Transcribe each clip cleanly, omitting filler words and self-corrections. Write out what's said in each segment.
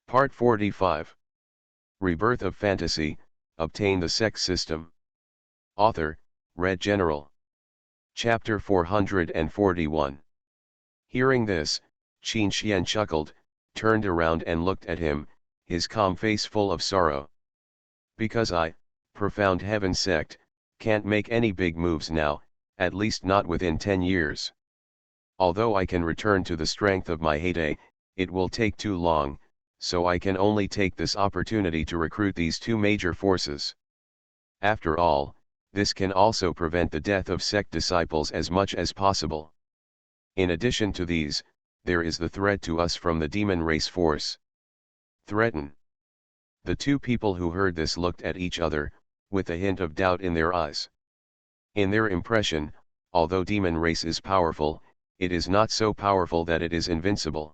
Part 45. Rebirth of Fantasy, Obtain the Sect System. Author, Red General. Chapter 441. Hearing this, Qin Xian chuckled, turned around and looked at him, his calm face full of sorrow. Because I, Profound Heaven Sect, can't make any big moves now, at least not within 10 years. Although I can return to the strength of my heyday, it will take too long, so I can only take this opportunity to recruit these two major forces. After all, this can also prevent the death of sect disciples as much as possible. In addition to these, there is the threat to us from the demon race force. Threaten. The two people who heard this looked at each other, with a hint of doubt in their eyes. In their impression, although demon race is powerful, it is not so powerful that it is invincible.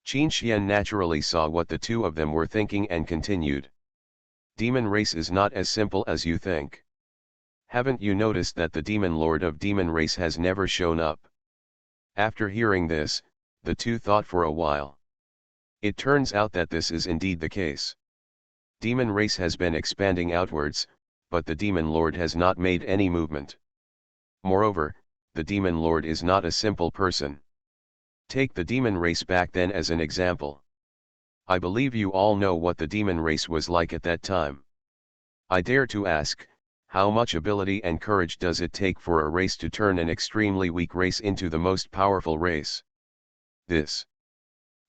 Qin Xian naturally saw what the two of them were thinking and continued. Demon race is not as simple as you think. Haven't you noticed that the demon lord of demon race has never shown up? After hearing this, the two thought for a while. It turns out that this is indeed the case. Demon race has been expanding outwards, but the demon lord has not made any movement. Moreover, the demon lord is not a simple person. Take the demon race back then as an example. I believe you all know what the demon race was like at that time. I dare to ask, how much ability and courage does it take for a race to turn an extremely weak race into the most powerful race? This.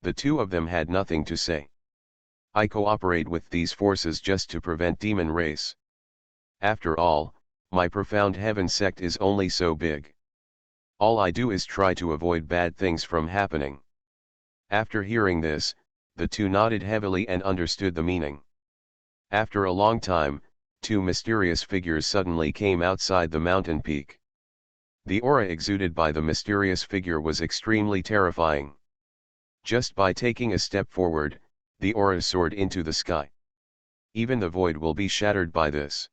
The two of them had nothing to say. I cooperate with these forces just to prevent demon race. After all, my Profound Heaven Sect is only so big. All I do is try to avoid bad things from happening. After hearing this, the two nodded heavily and understood the meaning. After a long time, two mysterious figures suddenly came outside the mountain peak. The aura exuded by the mysterious figure was extremely terrifying. Just by taking a step forward, the aura soared into the sky. Even the void will be shattered by this.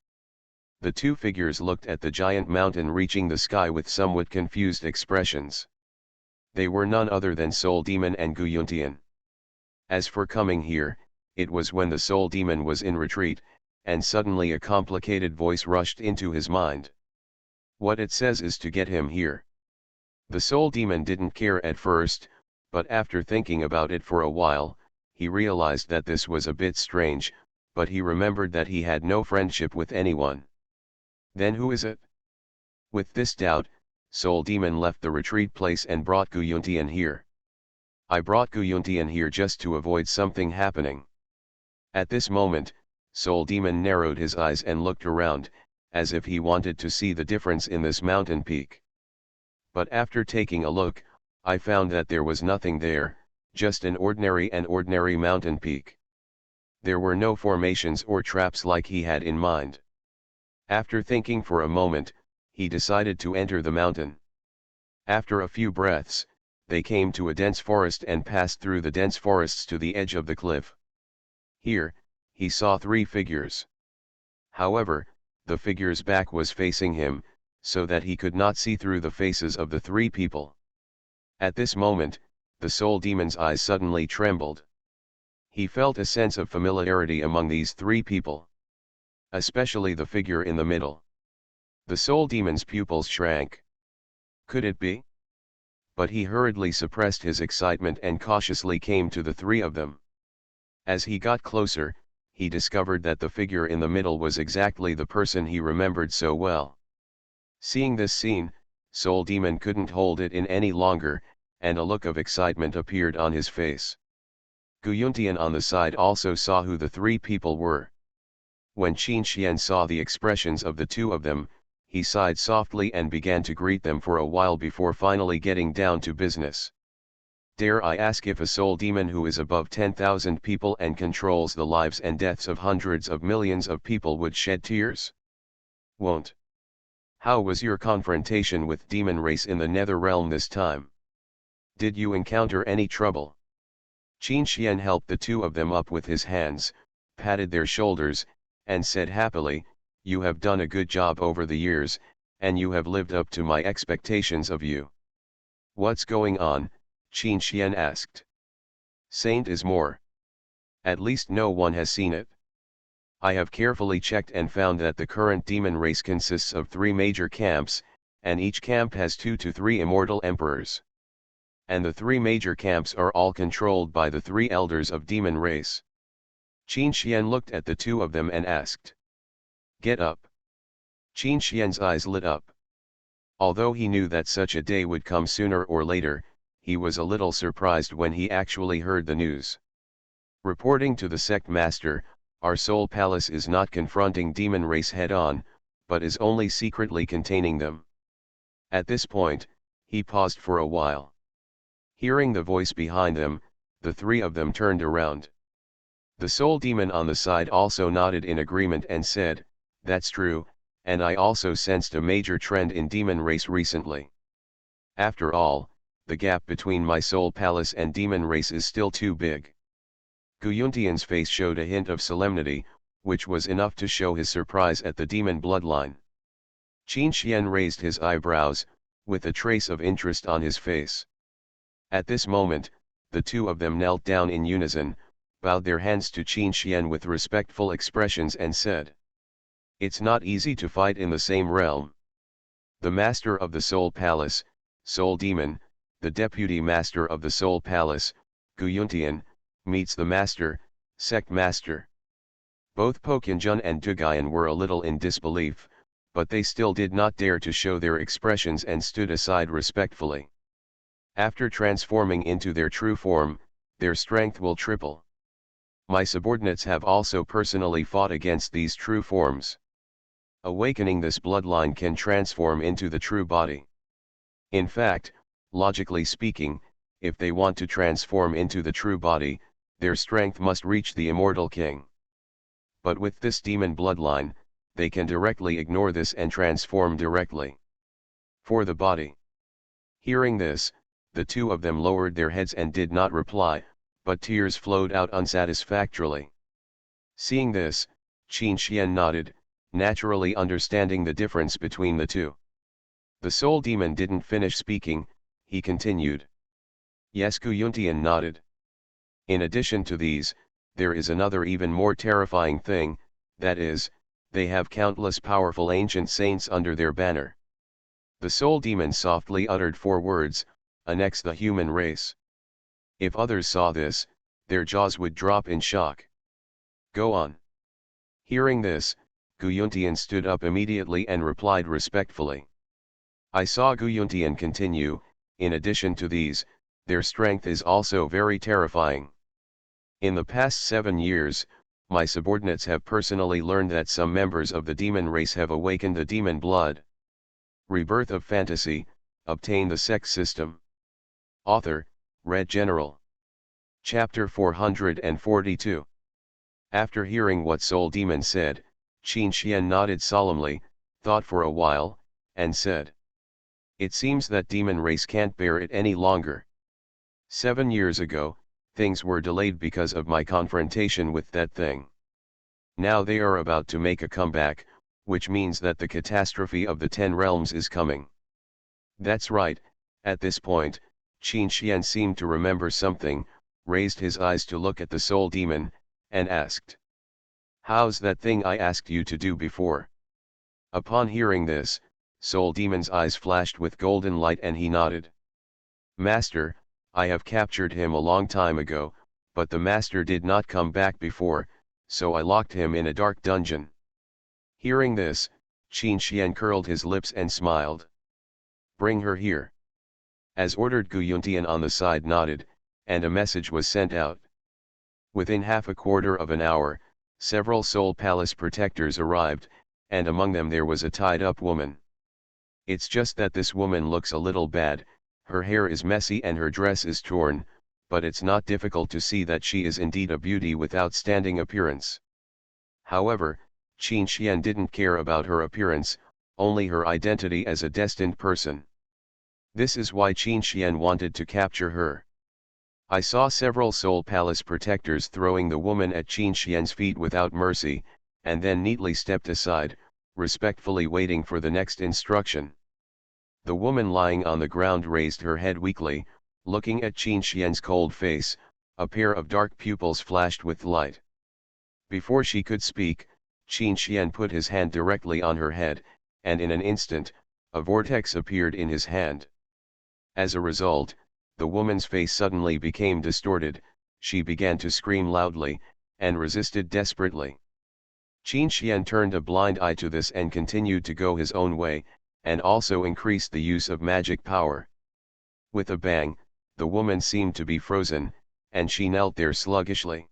The two figures looked at the giant mountain reaching the sky with somewhat confused expressions. They were none other than Soul Demon and Guyuntian. As for coming here, it was when the Soul Demon was in retreat, and suddenly a complicated voice rushed into his mind. What it says is to get him here. The Soul Demon didn't care at first, but after thinking about it for a while, he realized that this was a bit strange, but he remembered that he had no friendship with anyone. Then who is it? With this doubt, Soul Demon left the retreat place and brought Guyuntian here. I brought Guyuntian here just to avoid something happening. At this moment, Soul Demon narrowed his eyes and looked around, as if he wanted to see the difference in this mountain peak. But after taking a look, I found that there was nothing there, just an ordinary mountain peak. There were no formations or traps like he had in mind. After thinking for a moment, he decided to enter the mountain. After a few breaths, they came to a dense forest and passed through the dense forests to the edge of the cliff. Here, he saw three figures. However, the figure's back was facing him, so that he could not see through the faces of the three people. At this moment, the Soul Demon's eyes suddenly trembled. He felt a sense of familiarity among these three people. Especially the figure in the middle. The Soul Demon's pupils shrank. Could it be? But he hurriedly suppressed his excitement and cautiously came to the three of them. As he got closer, he discovered that the figure in the middle was exactly the person he remembered so well. Seeing this scene, Soul Demon couldn't hold it in any longer, and a look of excitement appeared on his face. Guyuntian on the side also saw who the three people were. When Qin Xian saw the expressions of the two of them, he sighed softly and began to greet them for a while before finally getting down to business. Dare I ask if a soul demon who is above 10,000 people and controls the lives and deaths of hundreds of millions of people would shed tears? Won't. How was your confrontation with demon race in the nether realm this time? Did you encounter any trouble? Qin Xian helped the two of them up with his hands, patted their shoulders, and said happily, "You have done a good job over the years, and you have lived up to my expectations of you." "What's going on?" Qin Xian asked. "Saint is more. At least no one has seen it. I have carefully checked and found that the current demon race consists of 3 major camps, and each camp has 2 to 3 immortal emperors. And the 3 major camps are all controlled by the 3 elders of demon race. Qin Xian looked at the 2 of them and asked, "Get up." Qin Xian's eyes lit up. Although he knew that such a day would come sooner or later, he was a little surprised when he actually heard the news. Reporting to the Sect Master, our Soul Palace is not confronting demon race head-on, but is only secretly containing them. At this point, he paused for a while. Hearing the voice behind them, the 3 of them turned around. The soul demon on the side also nodded in agreement and said, "That's true, and I also sensed a major trend in demon race recently. After all, the gap between my soul palace and demon race is still too big." Gu Yuntian's face showed a hint of solemnity, which was enough to show his surprise at the demon bloodline. Qin Xian raised his eyebrows, with a trace of interest on his face. At this moment, the 2 of them knelt down in unison, bowed their hands to Qin Xian with respectful expressions and said, "It's not easy to fight in the same realm. The master of the Soul Palace, Soul Demon, the deputy master of the Soul Palace, Gu Yuntian, meets the master, Sect Master." Both Po Qinjun and Duguyan were a little in disbelief, but they still did not dare to show their expressions and stood aside respectfully. After transforming into their true form, their strength will triple. My subordinates have also personally fought against these true forms. Awakening this bloodline can transform into the true body. In fact, logically speaking, if they want to transform into the true body, their strength must reach the immortal king. But with this demon bloodline, they can directly ignore this and transform directly. For the body. Hearing this, the 2 of them lowered their heads and did not reply, but tears flowed out unsatisfactorily. Seeing this, Qin Xian nodded, naturally understanding the difference between the 2. The soul demon didn't finish speaking, he continued. Yes, Gu Yuntian nodded. In addition to these, there is another even more terrifying thing, that is, they have countless powerful ancient saints under their banner. The soul demon softly uttered 4 words, "Annex the human race." If others saw this, their jaws would drop in shock. Go on. Hearing this, Gu Yuntian stood up immediately and replied respectfully. I saw Gu Yuntian continue, in addition to these, their strength is also very terrifying. In the past 7 years, my subordinates have personally learned that some members of the demon race have awakened the demon blood. Rebirth of Fantasy, obtain the Sect system. Author, Red General. Chapter 442. After hearing what Soul Demon said, Qin Xian nodded solemnly, thought for a while, and said, "It seems that demon race can't bear it any longer. 7 years ago, things were delayed because of my confrontation with that thing. Now they are about to make a comeback, which means that the catastrophe of the 10 realms is coming." That's right. At this point, Qin Xian seemed to remember something, raised his eyes to look at the soul demon, and asked, "How's that thing I asked you to do before?" Upon hearing this, Soul Demon's eyes flashed with golden light and he nodded. "Master, I have captured him a long time ago, but the master did not come back before, so I locked him in a dark dungeon." Hearing this, Qin Xian curled his lips and smiled. "Bring her here." As ordered, Gu Yuntian on the side nodded, and a message was sent out. Within half a quarter of an hour, several Soul Palace protectors arrived, and among them there was a tied-up woman. It's just that this woman looks a little bad, her hair is messy and her dress is torn, but it's not difficult to see that she is indeed a beauty with outstanding appearance. However, Qin Xian didn't care about her appearance, only her identity as a destined person. This is why Qin Xian wanted to capture her. I saw several Soul Palace protectors throwing the woman at Qin Xian's feet without mercy, and then neatly stepped aside, respectfully waiting for the next instruction. The woman lying on the ground raised her head weakly, looking at Qin Xian's cold face, A pair of dark pupils flashed with light. Before she could speak, Qin Xian put his hand directly on her head, and in an instant, a vortex appeared in his hand. As a result, the woman's face suddenly became distorted, she began to scream loudly, and resisted desperately. Qin Xian turned a blind eye to this and continued to go his own way, and also increased the use of magic power. With a bang, the woman seemed to be frozen, and she knelt there sluggishly.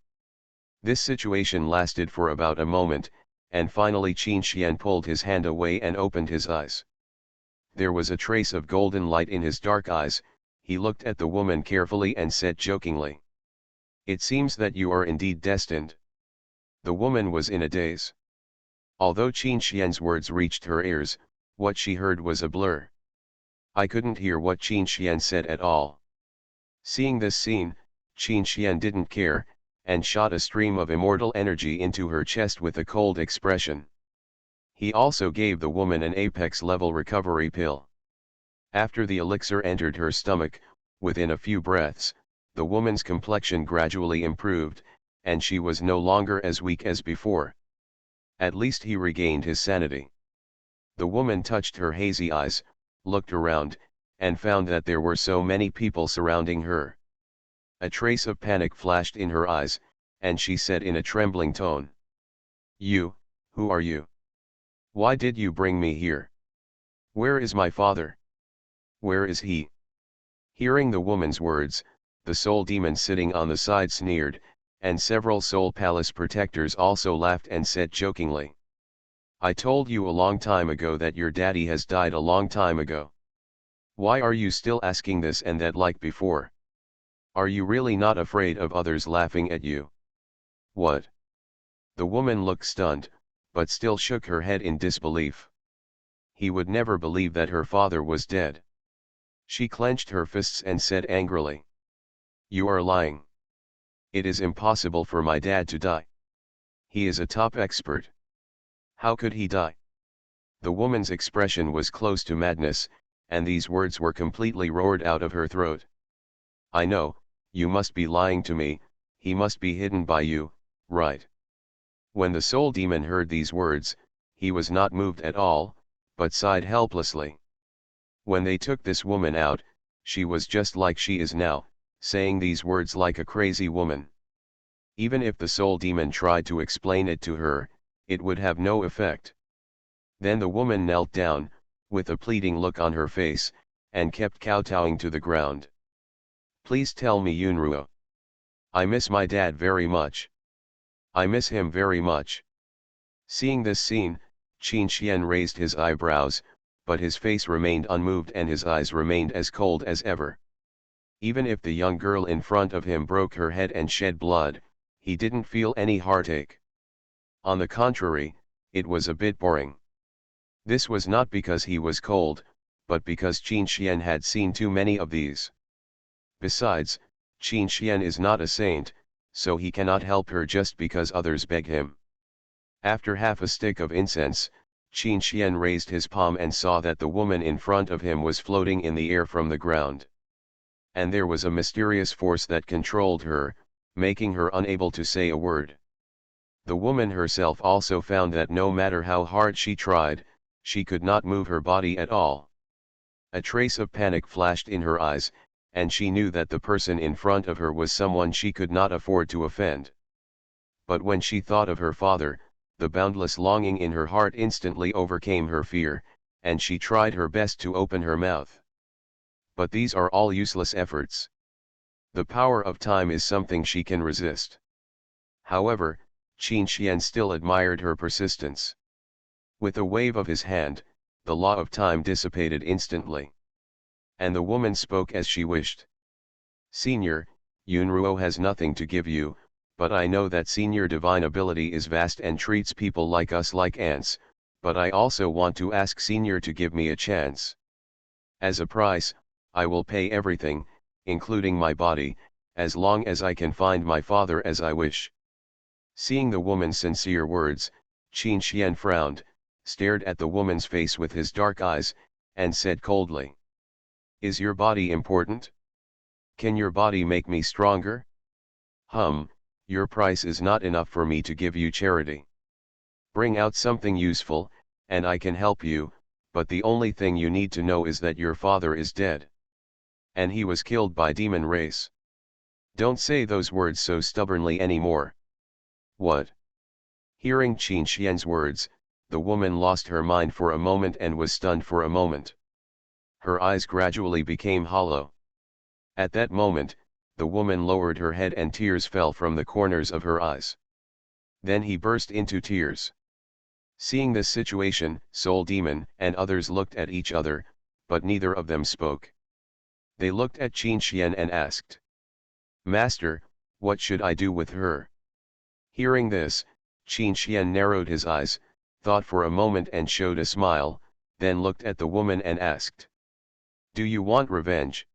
This situation lasted for about a moment, and finally Qin Xian pulled his hand away and opened his eyes. There was a trace of golden light in his dark eyes. He looked at the woman carefully and said jokingly, "It seems that you are indeed destined." The woman was in a daze. Although Qin Xian's words reached her ears, what she heard was a blur. I couldn't hear what Qin Xian said at all. Seeing this scene, Qin Xian didn't care, and shot a stream of immortal energy into her chest with a cold expression. He also gave the woman an apex-level recovery pill. After the elixir entered her stomach, within a few breaths, the woman's complexion gradually improved, and she was no longer as weak as before. At least he regained his sanity. The woman touched her hazy eyes, looked around, and found that there were so many people surrounding her. A trace of panic flashed in her eyes, and she said in a trembling tone, Who are you? Why did you bring me here? Where is my father? Where is he?" Hearing the woman's words, the soul demon sitting on the side sneered, and several soul palace protectors also laughed and said jokingly, "I told you a long time ago that your daddy has died a long time ago. Why are you still asking this and that like before? Are you really not afraid of others laughing at you?" "What?" The woman looked stunned, but still shook her head in disbelief. He would never believe that her father was dead. She clenched her fists and said angrily, "You are lying. It is impossible for my dad to die. He is a top expert. How could he die?" The woman's expression was close to madness, and these words were completely roared out of her throat. "I know, you must be lying to me, he must be hidden by you, right?" When the soul demon heard these words, he was not moved at all, but sighed helplessly. When they took this woman out, she was just like she is now, saying these words like a crazy woman. Even if the soul demon tried to explain it to her, it would have no effect. Then the woman knelt down, with a pleading look on her face, and kept kowtowing to the ground. "Please tell me, Yunruo. I miss my dad very much. I miss him very much." Seeing this scene, Qin Xian raised his eyebrows, but his face remained unmoved and his eyes remained as cold as ever. Even if the young girl in front of him broke her head and shed blood, he didn't feel any heartache. On the contrary, it was a bit boring. This was not because he was cold, but because Qin Xian had seen too many of these. Besides, Qin Xian is not a saint, so he cannot help her just because others beg him. After half a stick of incense, Qin Xian raised his palm and saw that the woman in front of him was floating in the air from the ground. And there was a mysterious force that controlled her, making her unable to say a word. The woman herself also found that no matter how hard she tried, she could not move her body at all. A trace of panic flashed in her eyes, and she knew that the person in front of her was someone she could not afford to offend. But when she thought of her father, the boundless longing in her heart instantly overcame her fear, and she tried her best to open her mouth. But these are all useless efforts. The power of time is something she can resist. However, Qin Xian still admired her persistence. With a wave of his hand, the law of time dissipated instantly. And the woman spoke as she wished. "Senior, Yunruo has nothing to give you, but I know that senior divine ability is vast and treats people like us like ants, but I also want to ask senior to give me a chance. As a price, I will pay everything, including my body, as long as I can find my father as I wish." Seeing the woman's sincere words, Qin Xian frowned, stared at the woman's face with his dark eyes, and said coldly, "Is your body important? Can your body make me stronger?" Your price is not enough for me to give you charity. Bring out something useful, and I can help you, but the only thing you need to know is that your father is dead. And he was killed by demon race. Don't say those words so stubbornly anymore. What? Hearing Qin Xian's words, the woman lost her mind for a moment and was stunned for a moment. Her eyes gradually became hollow. At that moment, the woman lowered her head and tears fell from the corners of her eyes. Then he burst into tears. Seeing this situation, Soul Demon and others looked at each other, but neither of them spoke. They looked at Qin Xian and asked, "Master, what should I do with her?" Hearing this, Qin Xian narrowed his eyes, thought for a moment and showed a smile, then looked at the woman and asked, "Do you want revenge?"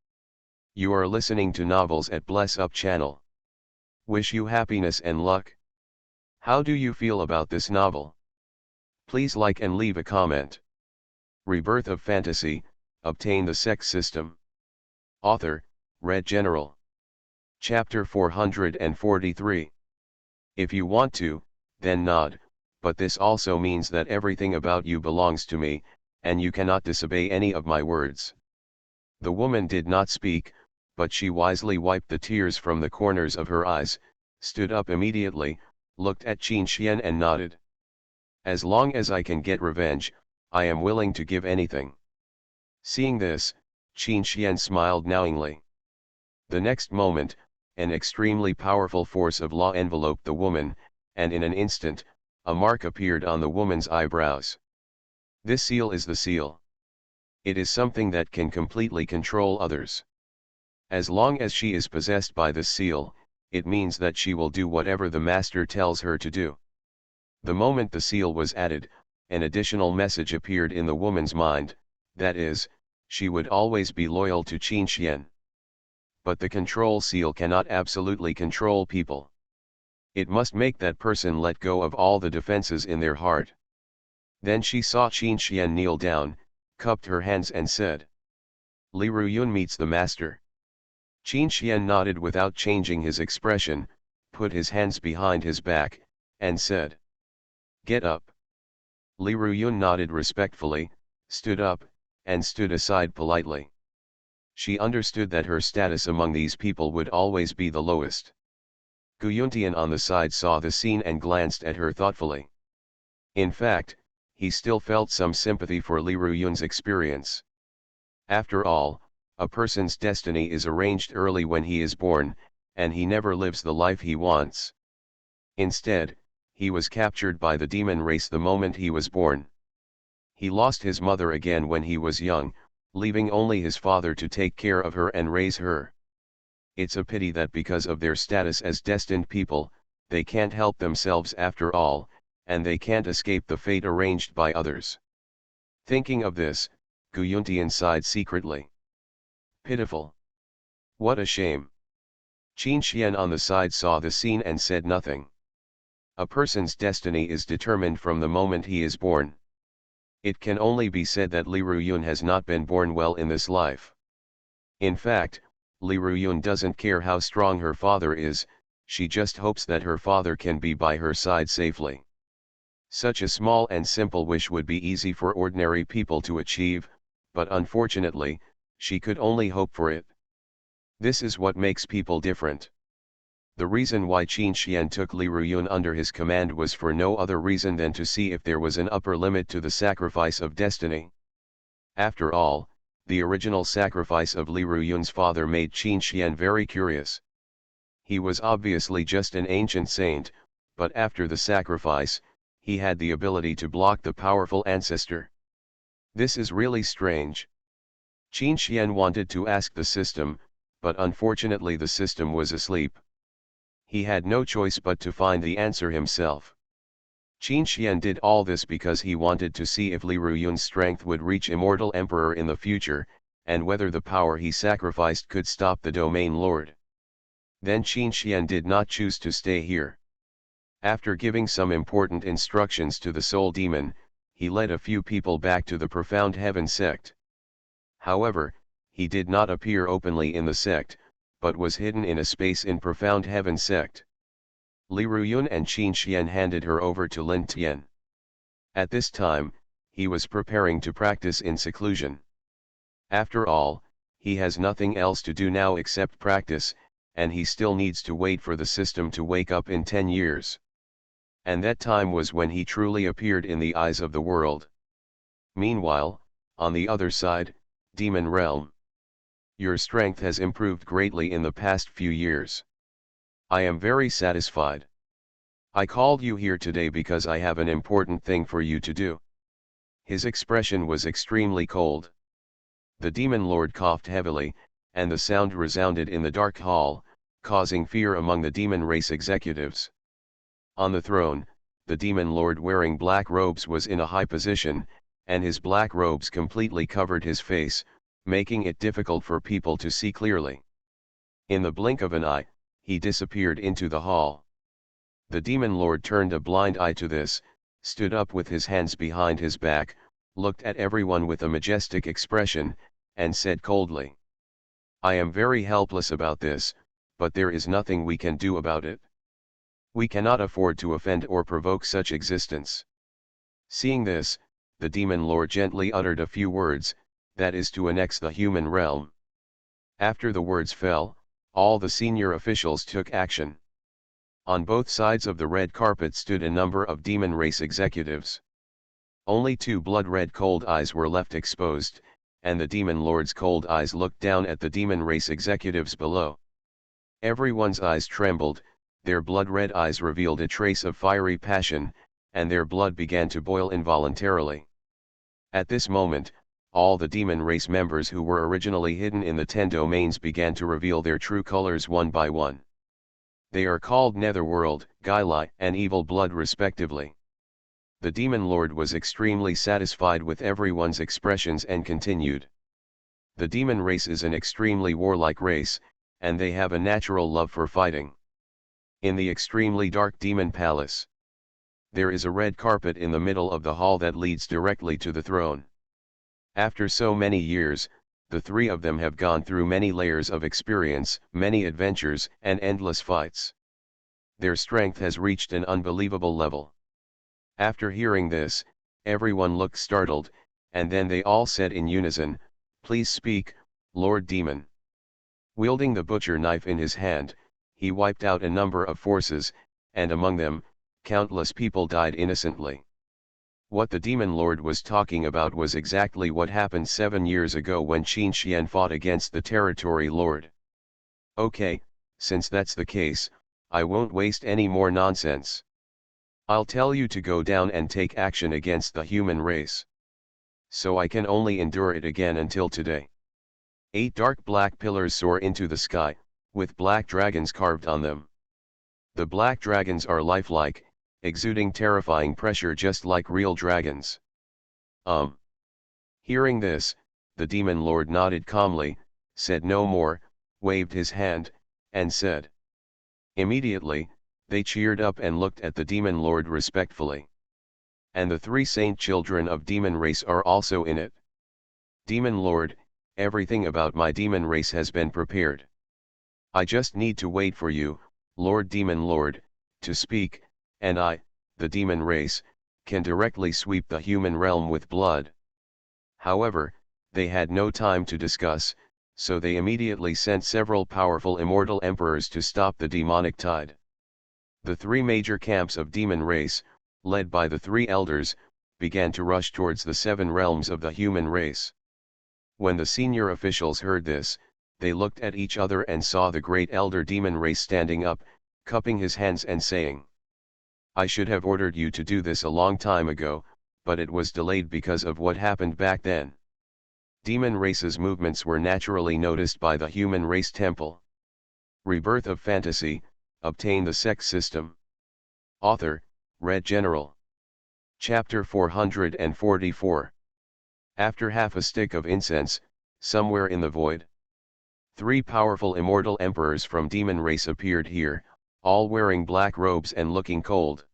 You are listening to novels at Bless Up channel. Wish you happiness and luck. How do you feel about this novel? Please like and leave a comment. Rebirth of Fantasy, Obtain the Sect System. Author, Red General. Chapter 443. If you want to, then nod, but this also means that everything about you belongs to me, and you cannot disobey any of my words. The woman did not speak, but she wisely wiped the tears from the corners of her eyes, stood up immediately, looked at Qin Xian and nodded. As long as I can get revenge, I am willing to give anything. Seeing this, Qin Xian smiled knowingly. The next moment, an extremely powerful force of law enveloped the woman, and in an instant, a mark appeared on the woman's eyebrows. This seal is the seal. It is something that can completely control others. As long as she is possessed by this seal, it means that she will do whatever the master tells her to do. The moment the seal was added, an additional message appeared in the woman's mind, that is, she would always be loyal to Qin Xian. But the control seal cannot absolutely control people. It must make that person let go of all the defenses in their heart. Then she saw Qin Xian kneel down, cupped her hands and said, "Li Ruyun meets the master." Qin Xian nodded without changing his expression, put his hands behind his back, and said, "Get up." Li Ruyun nodded respectfully, stood up, and stood aside politely. She understood that her status among these people would always be the lowest. Gu Yuntian on the side saw the scene and glanced at her thoughtfully. In fact, he still felt some sympathy for Li Ruyun's experience. After all, a person's destiny is arranged early when he is born, and he never lives the life he wants. Instead, he was captured by the demon race the moment he was born. He lost his mother again when he was young, leaving only his father to take care of her and raise her. It's a pity that because of their status as destined people, they can't help themselves after all, and they can't escape the fate arranged by others. Thinking of this, Gu Yuntian sighed secretly. Pitiful. What a shame. Qin Xian on the side saw the scene and said nothing. A person's destiny is determined from the moment he is born. It can only be said that Li Ruyun has not been born well in this life. In fact, Li Ruyun doesn't care how strong her father is, she just hopes that her father can be by her side safely. Such a small and simple wish would be easy for ordinary people to achieve, but unfortunately, she could only hope for it. This is what makes people different. The reason why Qin Xian took Li Ruyun under his command was for no other reason than to see if there was an upper limit to the sacrifice of destiny. After all, the original sacrifice of Li Ruyun's father made Qin Xian very curious. He was obviously just an ancient saint, but after the sacrifice, he had the ability to block the powerful ancestor. This is really strange. Qin Xian wanted to ask the system, but unfortunately the system was asleep. He had no choice but to find the answer himself. Qin Xian did all this because he wanted to see if Li Ruyun's strength would reach Immortal Emperor in the future, and whether the power he sacrificed could stop the Domain Lord. Then Qin Xian did not choose to stay here. After giving some important instructions to the Soul Demon, he led a few people back to the Profound Heaven sect. However, he did not appear openly in the sect, but was hidden in a space in profound heaven Sect. Li Ruyun and Qin Xian handed her over to Lin Tian. At this time, he was preparing to practice in seclusion. After all, he has nothing else to do now except practice, and he still needs to wait for the system to wake up in 10 years. And that time was when he truly appeared in the eyes of the world. Meanwhile, on the other side, Demon Realm. Your strength has improved greatly in the past few years. I am very satisfied. I called you here today because I have an important thing for you to do. His expression was extremely cold. The Demon Lord coughed heavily, and the sound resounded in the dark hall, causing fear among the demon race executives. On the throne, the Demon Lord wearing black robes was in a high position, and his black robes completely covered his face, making it difficult for people to see clearly. In the blink of an eye, he disappeared into the hall. The Demon Lord turned a blind eye to this, stood up with his hands behind his back, looked at everyone with a majestic expression, and said coldly, "I am very helpless about this, but there is nothing we can do about it. We cannot afford to offend or provoke such existence." Seeing this, the Demon Lord gently uttered a few words, that is to annex the human realm. After the words fell, all the senior officials took action. On both sides of the red carpet stood a number of demon race executives. Only 2 blood-red cold eyes were left exposed, and the Demon Lord's cold eyes looked down at the demon race executives below. Everyone's eyes trembled, their blood-red eyes revealed a trace of fiery passion, and their blood began to boil involuntarily. At this moment, all the demon race members who were originally hidden in the 10 domains began to reveal their true colors one by one. They are called Netherworld, Gailai, and Evil Blood respectively. The Demon Lord was extremely satisfied with everyone's expressions and continued. The demon race is an extremely warlike race, and they have a natural love for fighting. In the extremely dark demon palace, there is a red carpet in the middle of the hall that leads directly to the throne. After so many years, the 3 of them have gone through many layers of experience, many adventures, and endless fights. Their strength has reached an unbelievable level. After hearing this, everyone looked startled, and then they all said in unison, "Please speak, Lord Demon." Wielding the butcher knife in his hand, he wiped out a number of forces, and among them, countless people died innocently. What the Demon Lord was talking about was exactly what happened 7 years ago when Qin Xian fought against the Territory Lord. Okay, since that's the case, I won't waste any more nonsense. I'll tell you to go down and take action against the human race. So I can only endure it again until today. 8 dark black pillars soar into the sky, with black dragons carved on them. The black dragons are lifelike, exuding terrifying pressure just like real dragons. Hearing this, the Demon Lord nodded calmly, said no more, waved his hand, and said. Immediately, they cheered up and looked at the Demon Lord respectfully. And the 3 saint children of demon race are also in it. Demon Lord, everything about my demon race has been prepared. I just need to wait for you, Lord Demon Lord, to speak, and I, the demon race, can directly sweep the human realm with blood. However, they had no time to discuss, so they immediately sent several powerful immortal emperors to stop the demonic tide. The 3 major camps of demon race, led by the 3 elders, began to rush towards the 7 realms of the human race. When the senior officials heard this, they looked at each other and saw the great elder demon race standing up, cupping his hands and saying, "I should have ordered you to do this a long time ago, but it was delayed because of what happened back then." Demon race's movements were naturally noticed by the human race temple. Rebirth of Fantasy, obtain the Sect system. Author, Red General. Chapter 444. After half a stick of incense, somewhere in the void, 3 powerful immortal emperors from demon race appeared here, all wearing black robes and looking cold.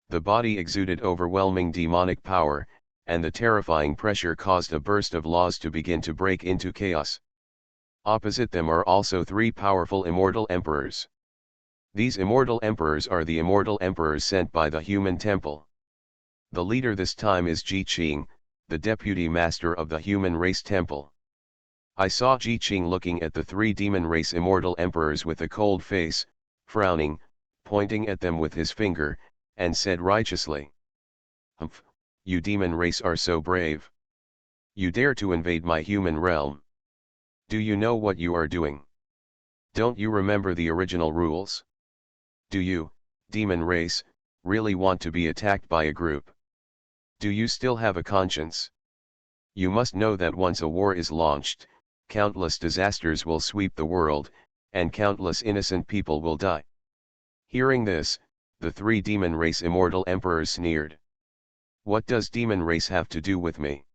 The body exuded overwhelming demonic power, and the terrifying pressure caused a burst of laws to begin to break into chaos. Opposite them are also three powerful immortal emperors. These immortal emperors are the immortal emperors sent by the human temple. The leader this time is Ji Qing, the deputy master of the human race temple. I saw Ji Qing looking at the three demon race immortal emperors with a cold face, frowning, pointing at them with his finger, and said righteously, "Humph, you demon race are so brave. You dare to invade my human realm. Do you know what you are doing? Don't you remember the original rules? Do you, demon race, really want to be attacked by a group? Do you still have a conscience? You must know that once a war is launched, countless disasters will sweep the world, and countless innocent people will die." Hearing this, the three demon race immortal emperors sneered. "What does demon race have to do with me?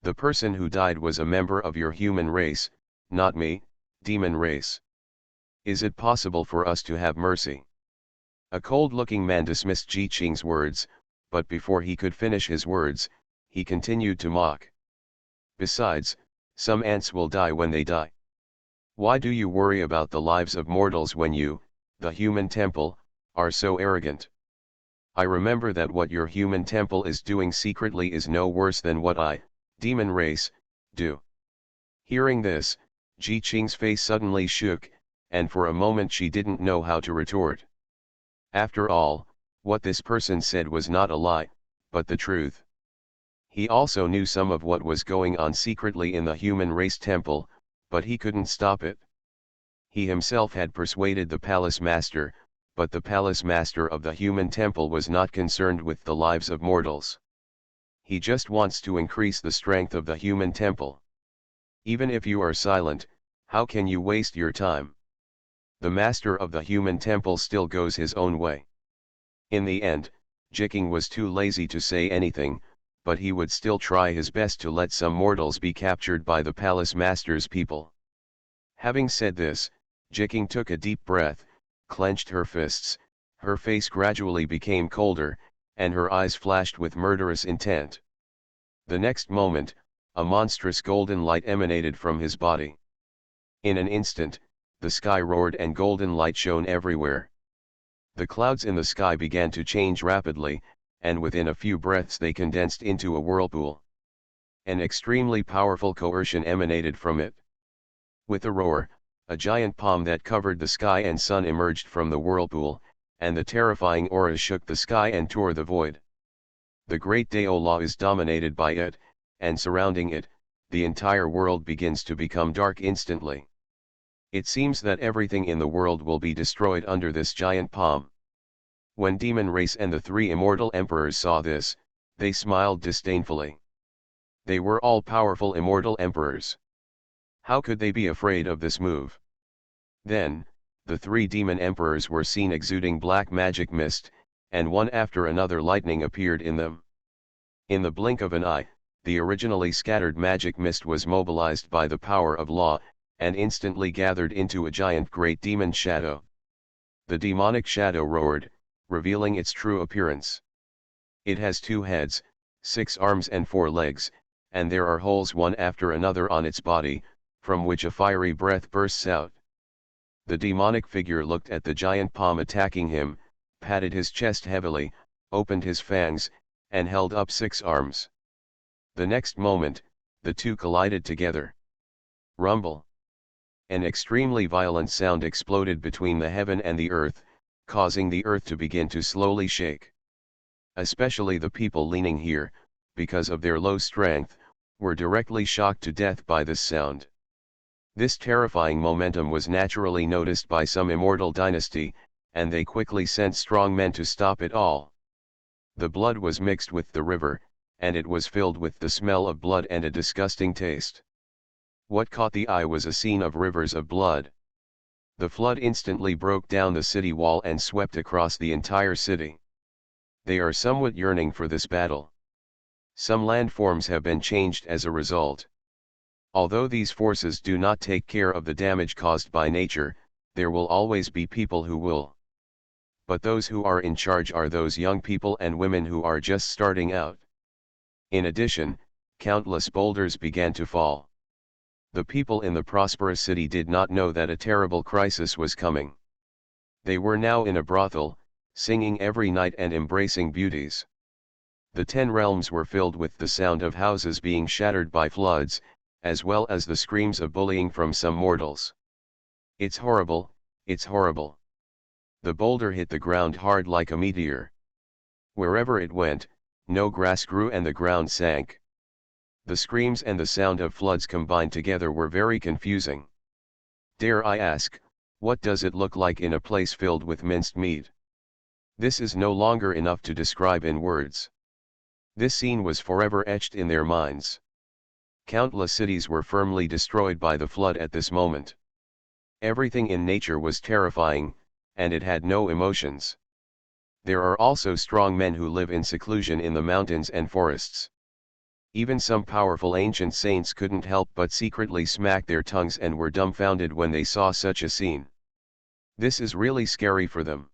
The person who died was a member of your human race, not me, demon race. Is it possible for us to have mercy?" A cold-looking man dismissed Ji Qing's words, but before he could finish his words, he continued to mock. "Besides, some ants will die when they die. Why do you worry about the lives of mortals when you, the human temple, are so arrogant? I remember that what your human temple is doing secretly is no worse than what I, demon race, do." Hearing this, Ji Qing's face suddenly shook, and for a moment she didn't know how to retort. After all, what this person said was not a lie, but the truth. He also knew some of what was going on secretly in the human race temple, but he couldn't stop it. He himself had persuaded the palace master, but the palace master of the human temple was not concerned with the lives of mortals. He just wants to increase the strength of the human temple. Even if you are silent, how can you waste your time? The master of the human temple still goes his own way. In the end, Jiking was too lazy to say anything, but he would still try his best to let some mortals be captured by the palace master's people. Having said this, Jiking took a deep breath, clenched her fists, her face gradually became colder, and her eyes flashed with murderous intent. The next moment, a monstrous golden light emanated from his body. In an instant, the sky roared and golden light shone everywhere. The clouds in the sky began to change rapidly, and within a few breaths they condensed into a whirlpool. An extremely powerful coercion emanated from it. With a roar, a giant palm that covered the sky and sun emerged from the whirlpool, and the terrifying aura shook the sky and tore the void. The great Daola is dominated by it, and surrounding it, the entire world begins to become dark instantly. It seems that everything in the world will be destroyed under this giant palm. When Demon Race and the three immortal emperors saw this, they smiled disdainfully. They were all powerful immortal emperors. How could they be afraid of this move? Then, the three demon emperors were seen exuding black magic mist, and one after another lightning appeared in them. In the blink of an eye, the originally scattered magic mist was mobilized by the power of law, and instantly gathered into a giant great demon shadow. The demonic shadow roared, revealing its true appearance. It has 2 heads, 6 arms and 4 legs, and there are holes one after another on its body, from which a fiery breath bursts out. The demonic figure looked at the giant palm attacking him, patted his chest heavily, opened his fangs, and held up 6 arms. The next moment, the two collided together. Rumble. An extremely violent sound exploded between the heaven and the earth, causing the earth to begin to slowly shake. Especially the people leaning here, because of their low strength, were directly shocked to death by this sound. This terrifying momentum was naturally noticed by some immortal dynasty, and they quickly sent strong men to stop it all. The blood was mixed with the river, and it was filled with the smell of blood and a disgusting taste. What caught the eye was a scene of rivers of blood. The flood instantly broke down the city wall and swept across the entire city. They are somewhat yearning for this battle. Some landforms have been changed as a result. Although these forces do not take care of the damage caused by nature, there will always be people who will. But those who are in charge are those young people and women who are just starting out. In addition, countless boulders began to fall. The people in the prosperous city did not know that a terrible crisis was coming. They were now in a brothel, singing every night and embracing beauties. The 10 realms were filled with the sound of houses being shattered by floods, as well as the screams of bullying from some mortals. It's horrible, it's horrible. The boulder hit the ground hard like a meteor. Wherever it went, no grass grew and the ground sank. The screams and the sound of floods combined together were very confusing. Dare I ask, what does it look like in a place filled with minced meat? This is no longer enough to describe in words. This scene was forever etched in their minds. Countless cities were firmly destroyed by the flood at this moment. Everything in nature was terrifying, and it had no emotions. There are also strong men who live in seclusion in the mountains and forests. Even some powerful ancient saints couldn't help but secretly smack their tongues and were dumbfounded when they saw such a scene. This is really scary for them.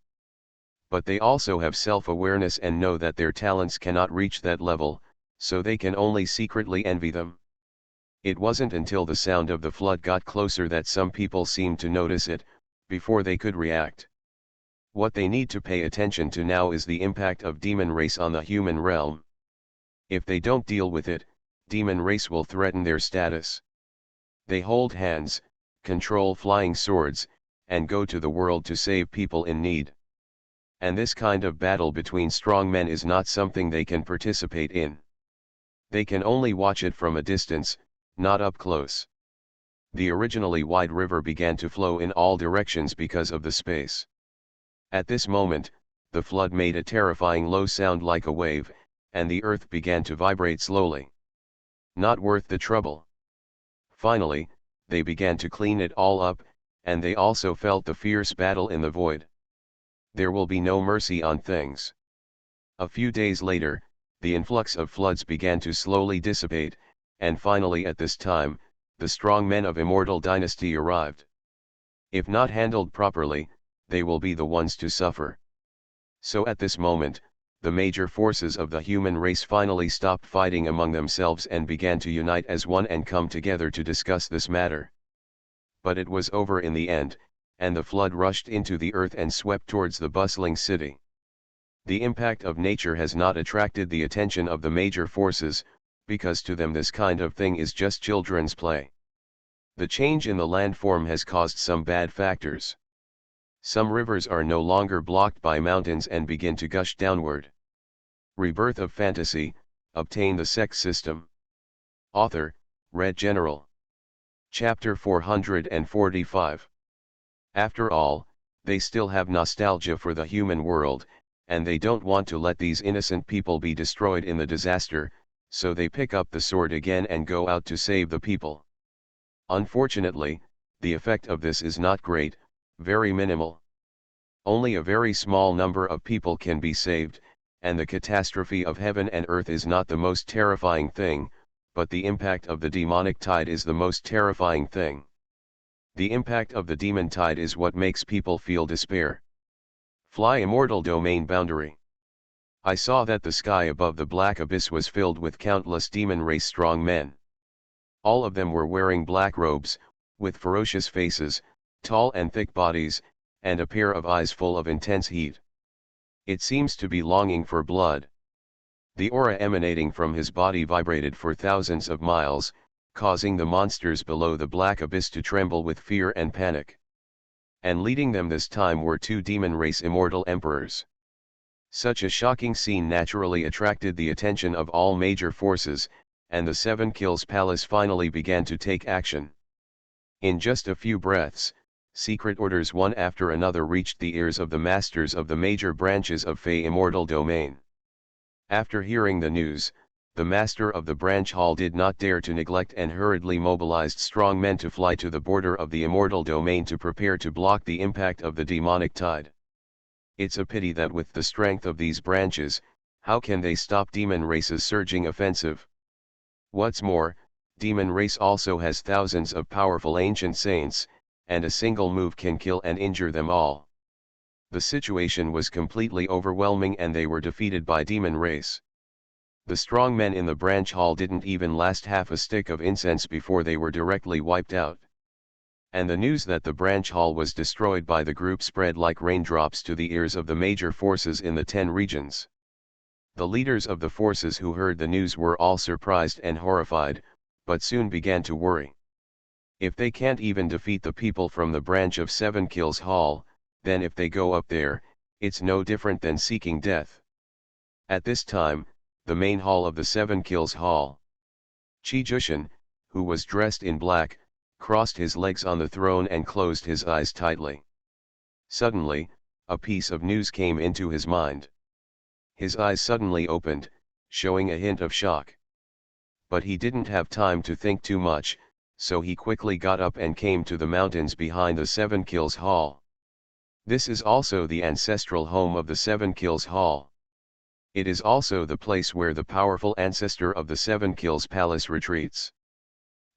But they also have self-awareness and know that their talents cannot reach that level, so they can only secretly envy them. It wasn't until the sound of the flood got closer that some people seemed to notice it, before they could react. What they need to pay attention to now is the impact of demon race on the human realm. If they don't deal with it, demon race will threaten their status. They hold hands, control flying swords, and go to the world to save people in need. And this kind of battle between strong men is not something they can participate in. They can only watch it from a distance, not up close. The originally wide river began to flow in all directions because of the space. At this moment, the flood made a terrifying low sound like a wave, and the earth began to vibrate slowly. Not worth the trouble. Finally, they began to clean it all up, and they also felt the fierce battle in the void. There will be no mercy on things. A few days later, the influx of floods began to slowly dissipate, and finally at this time, the strong men of Immortal Dynasty arrived. If not handled properly, they will be the ones to suffer. So at this moment, the major forces of the human race finally stopped fighting among themselves and began to unite as one and come together to discuss this matter. But it was over in the end, and the flood rushed into the earth and swept towards the bustling city. The impact of nature has not attracted the attention of the major forces, because to them this kind of thing is just children's play. The change in the landform has caused some bad factors. Some rivers are no longer blocked by mountains and begin to gush downward. Rebirth of Fantasy, obtain the Sect system. Author, Red General. Chapter 445. After all, they still have nostalgia for the human world, and they don't want to let these innocent people be destroyed in the disaster, so they pick up the sword again and go out to save the people. Unfortunately, the effect of this is not great, very minimal. Only a very small number of people can be saved, and the catastrophe of heaven and earth is not the most terrifying thing, but the impact of the demonic tide is the most terrifying thing. The impact of the demon tide is what makes people feel despair. Fly immortal domain boundary. I saw that the sky above the black abyss was filled with countless demon race strong men. All of them were wearing black robes, with ferocious faces, tall and thick bodies, and a pair of eyes full of intense heat. It seems to be longing for blood. The aura emanating from his body vibrated for thousands of miles, causing the monsters below the black abyss to tremble with fear and panic. And leading them this time were 2 demon race immortal emperors. Such a shocking scene naturally attracted the attention of all major forces, and the 7 Kills Palace finally began to take action. In just a few breaths, secret orders one after another reached the ears of the masters of the major branches of Fey Immortal Domain. After hearing the news, the master of the branch hall did not dare to neglect and hurriedly mobilized strong men to fly to the border of the Immortal Domain to prepare to block the impact of the demonic tide. It's a pity that with the strength of these branches, how can they stop demon race's surging offensive? What's more, demon race also has thousands of powerful ancient saints, and a single move can kill and injure them all. The situation was completely overwhelming and they were defeated by demon race. The strong men in the branch hall didn't even last half a stick of incense before they were directly wiped out. And the news that the branch hall was destroyed by the group spread like raindrops to the ears of the major forces in the 10 regions. The leaders of the forces who heard the news were all surprised and horrified, but soon began to worry. If they can't even defeat the people from the branch of 7 Kills Hall, then if they go up there, it's no different than seeking death. At this time, the main hall of the 7 Kills Hall. Chi Jushin, who was dressed in black, crossed his legs on the throne and closed his eyes tightly. Suddenly, a piece of news came into his mind. His eyes suddenly opened, showing a hint of shock. But he didn't have time to think too much, so he quickly got up and came to the mountains behind the 7 Kills Hall. This is also the ancestral home of the 7 Kills Hall. It is also the place where the powerful ancestor of the 7 Kills Palace retreats.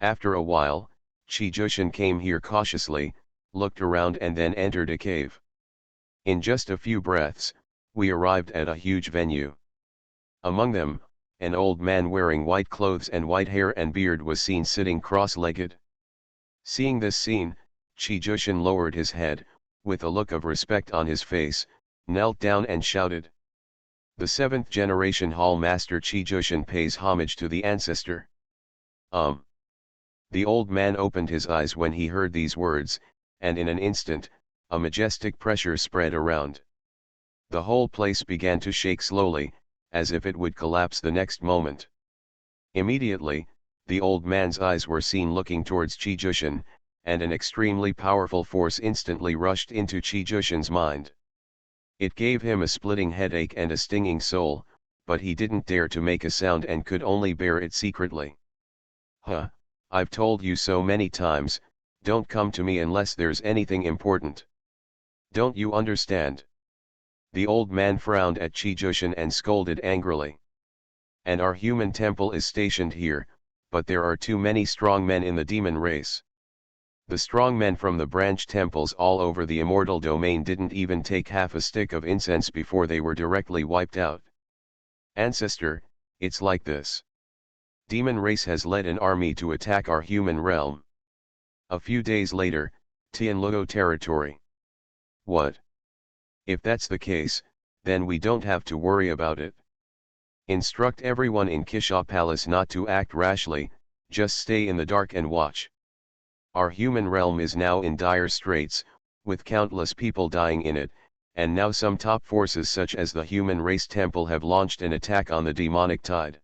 After a while, Chi Jushin came here cautiously, looked around and then entered a cave. In just a few breaths, we arrived at a huge venue. Among them, an old man wearing white clothes and white hair and beard was seen sitting cross-legged. Seeing this scene, Chi Jushin lowered his head, with a look of respect on his face, knelt down and shouted. The 7th generation Hall Master Chi Jushin pays homage to the ancestor. The old man opened his eyes when he heard these words, and in an instant, a majestic pressure spread around. The whole place began to shake slowly, as if it would collapse the next moment. Immediately, the old man's eyes were seen looking towards Chi Jushin, and an extremely powerful force instantly rushed into Chi Jushin's mind. It gave him a splitting headache and a stinging soul, but he didn't dare to make a sound and could only bear it secretly. I've told you so many times, don't come to me unless there's anything important. Don't you understand? The old man frowned at Chi Jushin and scolded angrily. And our human temple is stationed here, but there are too many strong men in the demon race. The strong men from the branch temples all over the immortal domain didn't even take half a stick of incense before they were directly wiped out. Ancestor, it's like this. Demon race has led an army to attack our human realm. A few days later, Tianluo territory. What? If that's the case, then we don't have to worry about it. Instruct everyone in Kisha Palace not to act rashly, just stay in the dark and watch. Our human realm is now in dire straits, with countless people dying in it, and now some top forces such as the Human Race Temple have launched an attack on the demonic tide.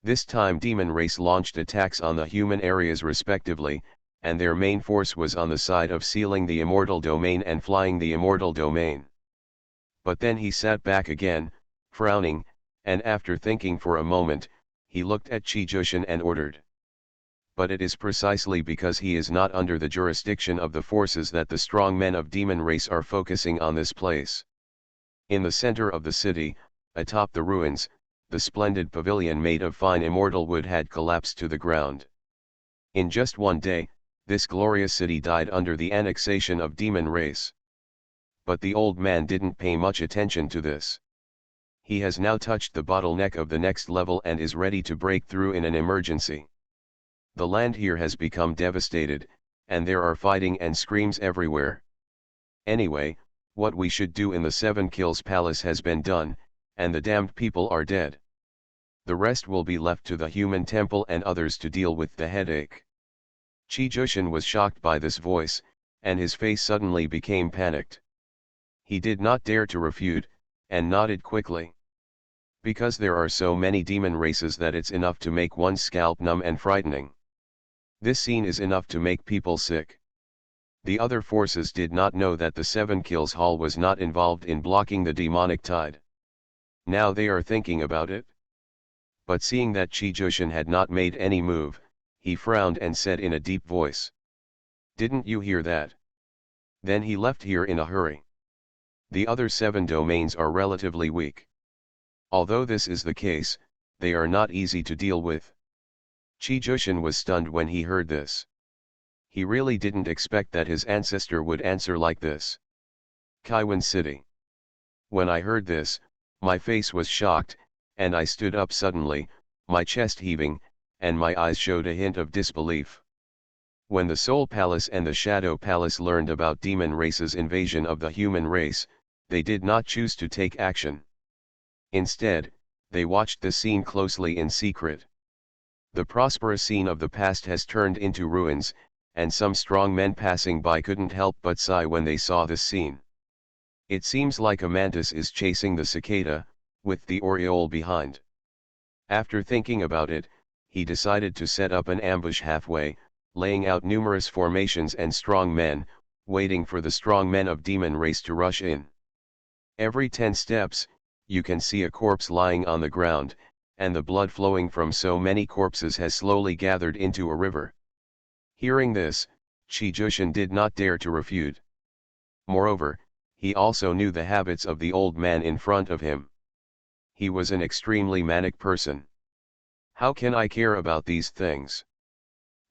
This time Demon Race launched attacks on the human areas respectively, and their main force was on the side of sealing the immortal domain and flying the immortal domain. But then he sat back again, frowning, and after thinking for a moment, he looked at Chi Jushin and ordered. But it is precisely because he is not under the jurisdiction of the forces that the strong men of demon race are focusing on this place. In the center of the city, atop the ruins, the splendid pavilion made of fine immortal wood had collapsed to the ground. In just one day, this glorious city died under the annexation of demon race. But the old man didn't pay much attention to this. He has now touched the bottleneck of the next level and is ready to break through in an emergency. The land here has become devastated, and there are fighting and screams everywhere. Anyway, what we should do in the 7 Kills Palace has been done, and the damned people are dead. The rest will be left to the human temple and others to deal with the headache. Chi Jushin was shocked by this voice, and his face suddenly became panicked. He did not dare to refute, and nodded quickly. Because there are so many demon races that it's enough to make one's scalp numb and frightening. This scene is enough to make people sick. The other forces did not know that the 7 Kills Hall was not involved in blocking the demonic tide. Now they are thinking about it. But seeing that Chi Jushin had not made any move, he frowned and said in a deep voice. Didn't you hear that? Then he left here in a hurry. The other 7 domains are relatively weak. Although this is the case, they are not easy to deal with. Chi Jushin was stunned when he heard this. He really didn't expect that his ancestor would answer like this. Kaiwan City. When I heard this, my face was shocked, and I stood up suddenly, my chest heaving, and my eyes showed a hint of disbelief. When the Soul Palace and the Shadow Palace learned about demon race's invasion of the human race, they did not choose to take action. Instead, they watched the scene closely in secret. The prosperous scene of the past has turned into ruins, and some strong men passing by couldn't help but sigh when they saw this scene. It seems like a mantis is chasing the cicada, with the oriole behind. After thinking about it, he decided to set up an ambush halfway, laying out numerous formations and strong men, waiting for the strong men of demon race to rush in. Every 10 steps, you can see a corpse lying on the ground, and the blood flowing from so many corpses has slowly gathered into a river. Hearing this, Chi Jushin did not dare to refute. Moreover, he also knew the habits of the old man in front of him. He was an extremely manic person. How can I care about these things?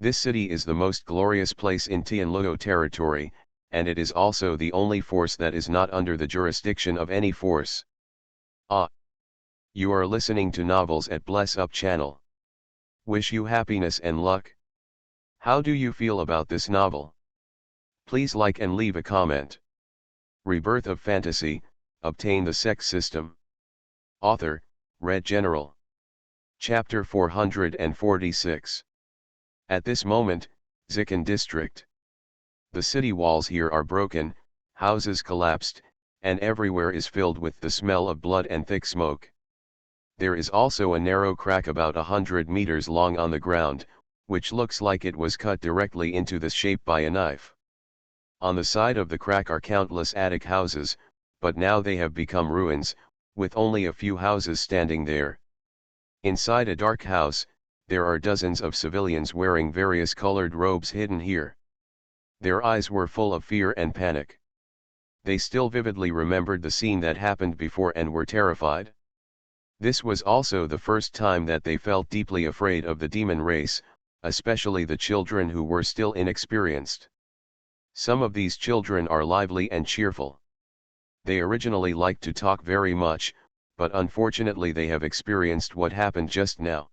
This city is the most glorious place in Tianluo territory, and it is also the only force that is not under the jurisdiction of any force. Ah! You are listening to Novels at Bless Up channel. Wish you happiness and luck. How do you feel about this novel? Please like and leave a comment. Rebirth of Fantasy, Obtain the Sect System. Author, Red General. Chapter 446. At this moment, Zikan District. The city walls here are broken, houses collapsed, and everywhere is filled with the smell of blood and thick smoke. There is also a narrow crack about 100 meters long on the ground, which looks like it was cut directly into the shape by a knife. On the side of the crack are countless attic houses, but now they have become ruins, with only a few houses standing there. Inside a dark house, there are dozens of civilians wearing various colored robes hidden here. Their eyes were full of fear and panic. They still vividly remembered the scene that happened before and were terrified. This was also the first time that they felt deeply afraid of the demon race, especially the children who were still inexperienced. Some of these children are lively and cheerful. They originally liked to talk very much, but unfortunately they have experienced what happened just now.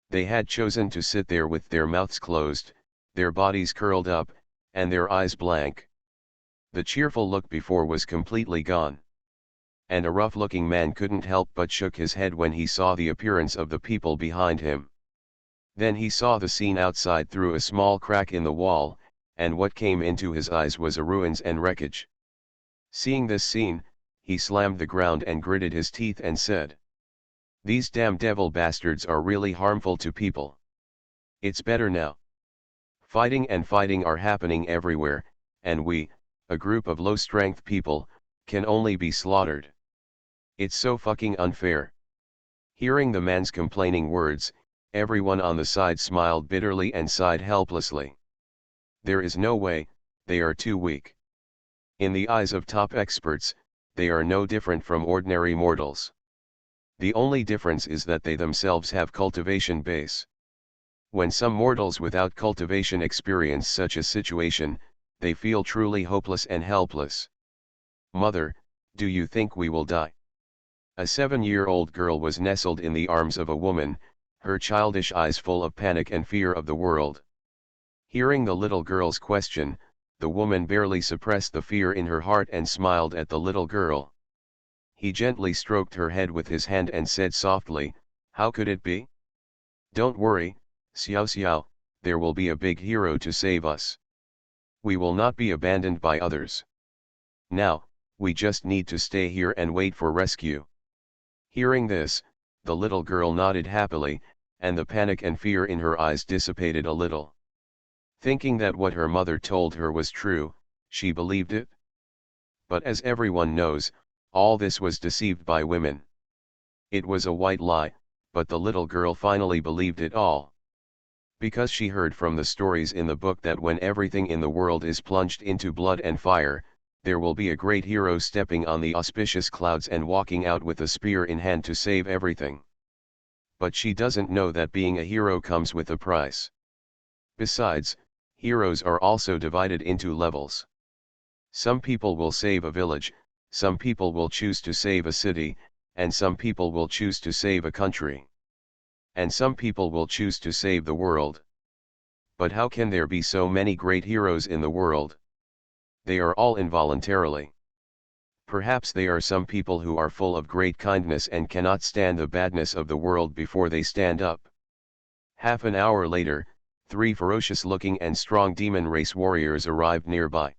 They had chosen to sit there with their mouths closed, their bodies curled up, and their eyes blank. The cheerful look before was completely gone. And a rough-looking man couldn't help but shook his head when he saw the appearance of the people behind him. Then he saw the scene outside through a small crack in the wall, and what came into his eyes was a ruins and wreckage. Seeing this scene, he slammed the ground and gritted his teeth and said, "These damn devil bastards are really harmful to people. It's better now. Fighting and fighting are happening everywhere, and we, a group of low-strength people, can only be slaughtered. It's so fucking unfair." Hearing the man's complaining words, everyone on the side smiled bitterly and sighed helplessly. There is no way, they are too weak. In the eyes of top experts, they are no different from ordinary mortals. The only difference is that they themselves have cultivation base. When some mortals without cultivation experience such a situation, they feel truly hopeless and helpless. "Mother, do you think we will die?" A 7-year-old girl was nestled in the arms of a woman, her childish eyes full of panic and fear of the world. Hearing the little girl's question, the woman barely suppressed the fear in her heart and smiled at the little girl. He gently stroked her head with his hand and said softly, "How could it be? Don't worry, Xiao Xiao, there will be a big hero to save us. We will not be abandoned by others. Now, we just need to stay here and wait for rescue." Hearing this, the little girl nodded happily, and the panic and fear in her eyes dissipated a little. Thinking that what her mother told her was true, she believed it. But as everyone knows, all this was deceived by women. It was a white lie, but the little girl finally believed it all. Because she heard from the stories in the book that when everything in the world is plunged into blood and fire, there will be a great hero stepping on the auspicious clouds and walking out with a spear in hand to save everything. But she doesn't know that being a hero comes with a price. Besides, heroes are also divided into levels. Some people will save a village, some people will choose to save a city, and some people will choose to save a country. And some people will choose to save the world. But how can there be so many great heroes in the world? They are all involuntarily. Perhaps they are some people who are full of great kindness and cannot stand the badness of the world before they stand up. Half an hour later, 3 ferocious-looking and strong demon race warriors arrived nearby.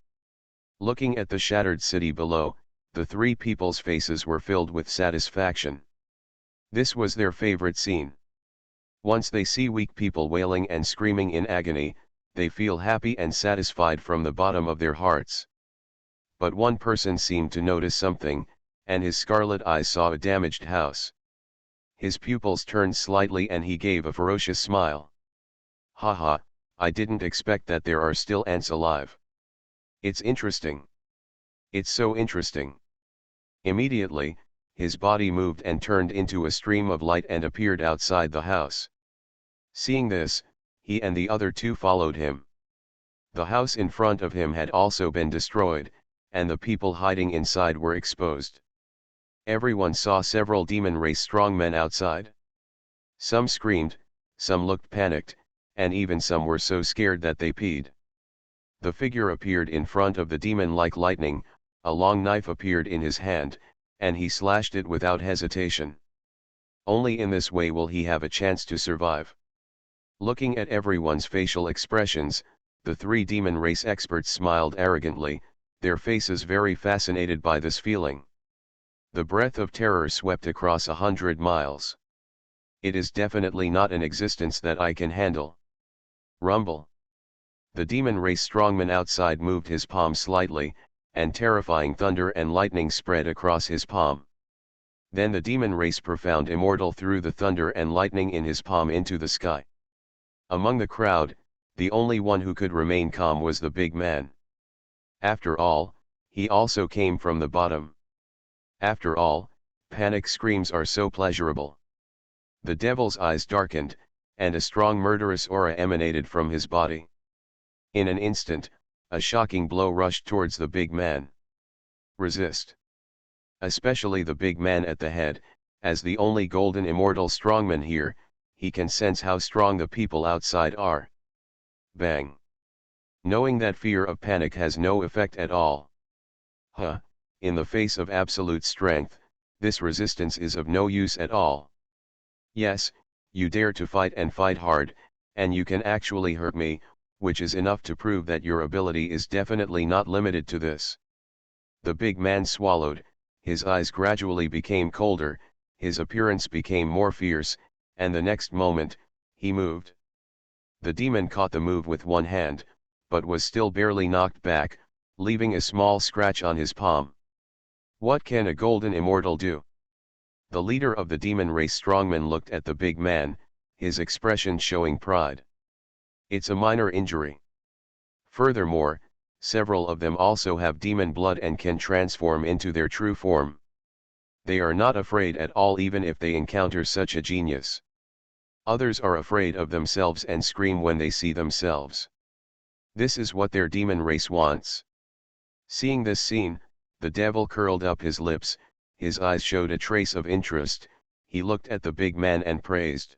Looking at the shattered city below, the 3 people's faces were filled with satisfaction. This was their favorite scene. Once they see weak people wailing and screaming in agony, they feel happy and satisfied from the bottom of their hearts. But one person seemed to notice something, and his scarlet eyes saw a damaged house. His pupils turned slightly and he gave a ferocious smile. Haha, I didn't expect that there are still ants alive. It's interesting. It's so interesting. Immediately, his body moved and turned into a stream of light and appeared outside the house. Seeing this, he and the other 2 followed him. The house in front of him had also been destroyed, and the people hiding inside were exposed. Everyone saw several demon race strongmen outside. Some screamed, some looked panicked, and even some were so scared that they peed. The figure appeared in front of the demon like lightning, a long knife appeared in his hand, and he slashed it without hesitation. Only in this way will he have a chance to survive. Looking at everyone's facial expressions, the 3 demon race experts smiled arrogantly, their faces very fascinated by this feeling. The breath of terror swept across 100 miles. It is definitely not an existence that I can handle. Rumble. The demon race strongman outside moved his palm slightly, and terrifying thunder and lightning spread across his palm. Then the demon race profound immortal threw the thunder and lightning in his palm into the sky. Among the crowd, the only one who could remain calm was the big man. After all, he also came from the bottom. After all, panic screams are so pleasurable. The devil's eyes darkened, and a strong murderous aura emanated from his body. In an instant, a shocking blow rushed towards the big man. Resist. Especially the big man at the head, as the only golden immortal strongman here, he can sense how strong the people outside are. Bang. Knowing that fear of panic has no effect at all. In the face of absolute strength, this resistance is of no use at all. Yes, you dare to fight and fight hard, and you can actually hurt me, which is enough to prove that your ability is definitely not limited to this. The big man swallowed, his eyes gradually became colder, his appearance became more fierce, and the next moment, he moved. The demon caught the move with one hand, but was still barely knocked back, leaving a small scratch on his palm. What can a golden immortal do? The leader of the demon race strongman looked at the big man, his expression showing pride. It's a minor injury. Furthermore, several of them also have demon blood and can transform into their true form. They are not afraid at all even if they encounter such a genius. Others are afraid of themselves and scream when they see themselves. This is what their demon race wants. Seeing this scene, the devil curled up his lips, his eyes showed a trace of interest, he looked at the big man and praised.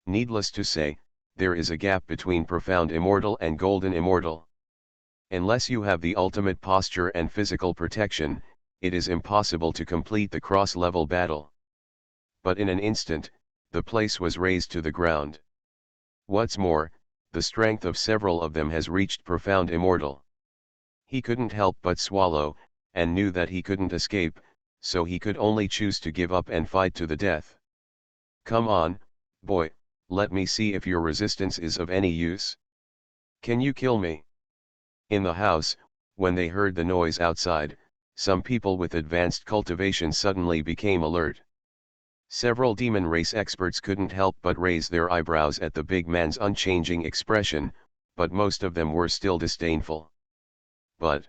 Needless to say, there is a gap between profound immortal and golden immortal. Unless you have the ultimate posture and physical protection, it is impossible to complete the cross-level battle. But in an instant, the place was razed to the ground. What's more, the strength of several of them has reached profound immortal. He couldn't help but swallow, and knew that he couldn't escape, so he could only choose to give up and fight to the death. Come on, boy, let me see if your resistance is of any use. Can you kill me? In the house, when they heard the noise outside, some people with advanced cultivation suddenly became alert. Several demon race experts couldn't help but raise their eyebrows at the big man's unchanging expression, but most of them were still disdainful. But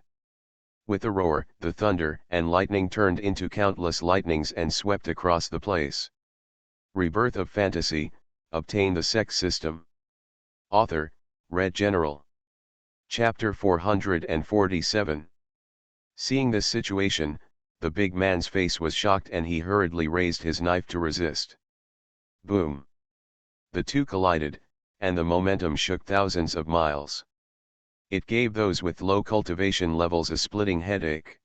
with a roar, the thunder and lightning turned into countless lightnings and swept across the place. Rebirth of Fantasy, obtain the Sect system. Author, Red General. Chapter 447. Seeing this situation, The big man's face was shocked and he hurriedly raised his knife to resist. Boom! The two collided, and the momentum shook thousands of miles. It gave those with low cultivation levels a splitting headache.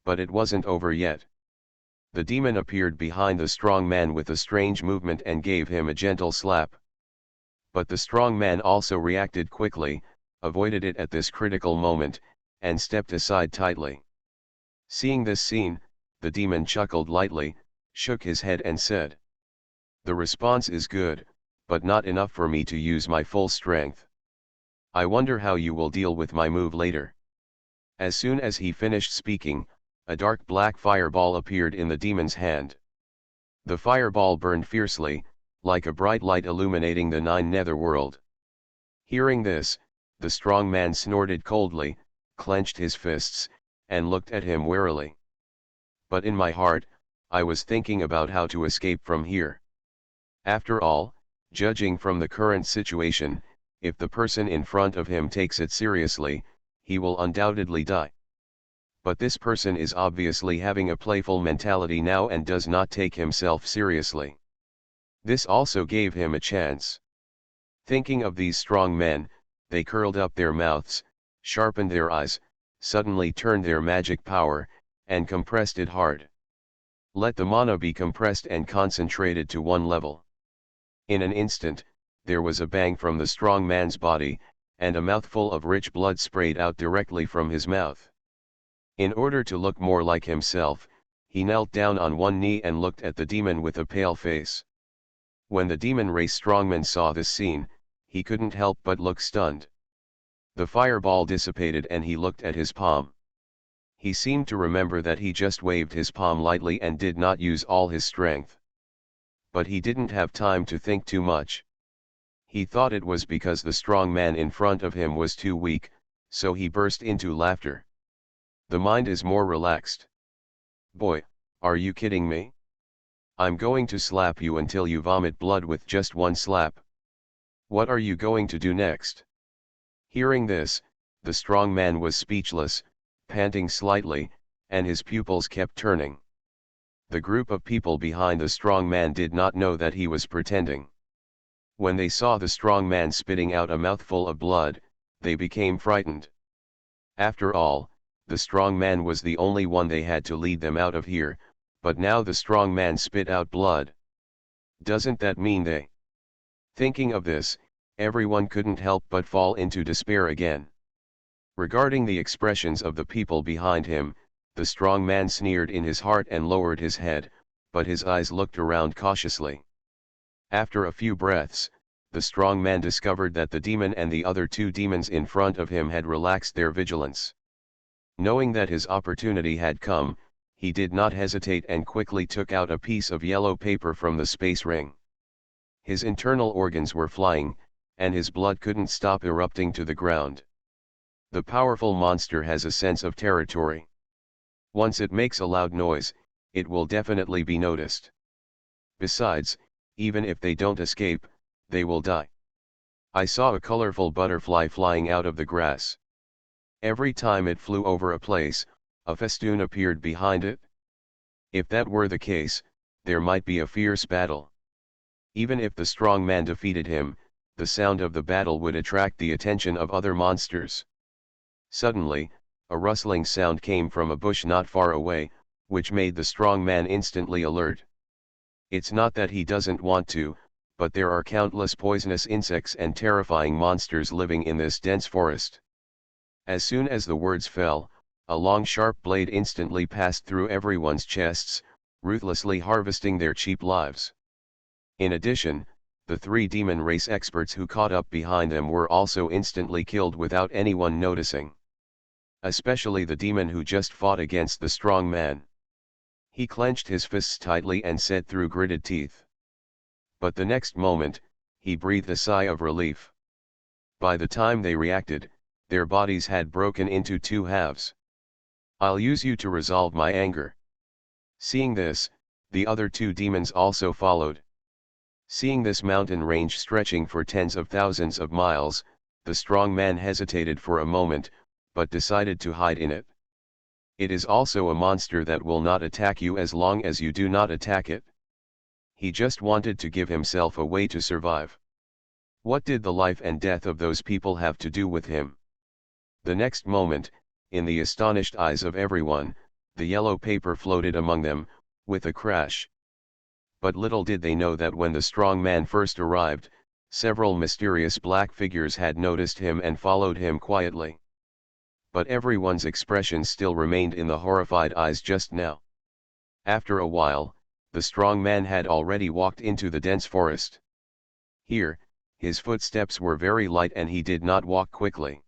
But it wasn't over yet. The demon appeared behind the strong man with a strange movement and gave him a gentle slap. But the strong man also reacted quickly, avoided it at this critical moment, and stepped aside tightly. Seeing this scene, the demon chuckled lightly, shook his head and said, "The response is good, but not enough for me to use my full strength. I wonder how you will deal with my move later." As soon as he finished speaking, a dark black fireball appeared in the demon's hand. The fireball burned fiercely, like a bright light illuminating the nine netherworld. Hearing this, the strong man snorted coldly, clenched his fists, and looked at him warily. But in my heart, I was thinking about how to escape from here. After all, judging from the current situation, if the person in front of him takes it seriously, he will undoubtedly die. But this person is obviously having a playful mentality now and does not take himself seriously. This also gave him a chance. Thinking of these strong men, they curled up their mouths, sharpened their eyes, suddenly turned their magic power, and compressed it hard. Let the mana be compressed and concentrated to one level. In an instant, there was a bang from the strong man's body, and a mouthful of rich blood sprayed out directly from his mouth. In order to look more like himself, he knelt down on one knee and looked at the demon with a pale face. When the demon race strongman saw this scene, he couldn't help but look stunned. The fireball dissipated and he looked at his palm. He seemed to remember that he just waved his palm lightly and did not use all his strength. But he didn't have time to think too much. He thought it was because the strong man in front of him was too weak, so he burst into laughter. The mind is more relaxed. "Boy, are you kidding me? I'm going to slap you until you vomit blood with just one slap. What are you going to do next?" Hearing this, the strong man was speechless, panting slightly, and his pupils kept turning. The group of people behind the strong man did not know that he was pretending. When they saw the strong man spitting out a mouthful of blood, they became frightened. After all, the strong man was the only one they had to lead them out of here, but now the strong man spit out blood. Doesn't that mean they? Thinking of this, everyone couldn't help but fall into despair again. Regarding the expressions of the people behind him, the strong man sneered in his heart and lowered his head, but his eyes looked around cautiously. After a few breaths, the strong man discovered that the demon and the other two demons in front of him had relaxed their vigilance. Knowing that his opportunity had come, he did not hesitate and quickly took out a piece of yellow paper from the space ring. His internal organs were flying, and his blood couldn't stop erupting to the ground. The powerful monster has a sense of territory. Once it makes a loud noise, it will definitely be noticed. Besides, even if they don't escape, they will die. I saw a colorful butterfly flying out of the grass. Every time it flew over a place, a festoon appeared behind it. If that were the case, there might be a fierce battle. Even if the strong man defeated him, the sound of the battle would attract the attention of other monsters. Suddenly, a rustling sound came from a bush not far away, which made the strong man instantly alert. It's not that he doesn't want to, but there are countless poisonous insects and terrifying monsters living in this dense forest. As soon as the words fell, a long sharp blade instantly passed through everyone's chests, ruthlessly harvesting their cheap lives. In addition, the three demon race experts who caught up behind them were also instantly killed without anyone noticing. Especially the demon who just fought against the strong man. He clenched his fists tightly and said through gritted teeth. But the next moment, he breathed a sigh of relief. By the time they reacted, their bodies had broken into two halves. "I'll use you to resolve my anger." Seeing this, the other two demons also followed. Seeing this mountain range stretching for tens of thousands of miles, the strong man hesitated for a moment, but decided to hide in it. It is also a monster that will not attack you as long as you do not attack it. He just wanted to give himself a way to survive. What did the life and death of those people have to do with him? The next moment, in the astonished eyes of everyone, the yellow paper floated among them, with a crash. But little did they know that when the strong man first arrived, several mysterious black figures had noticed him and followed him quietly. But everyone's expression still remained in the horrified eyes just now. After a while, the strong man had already walked into the dense forest. Here, his footsteps were very light and he did not walk quickly.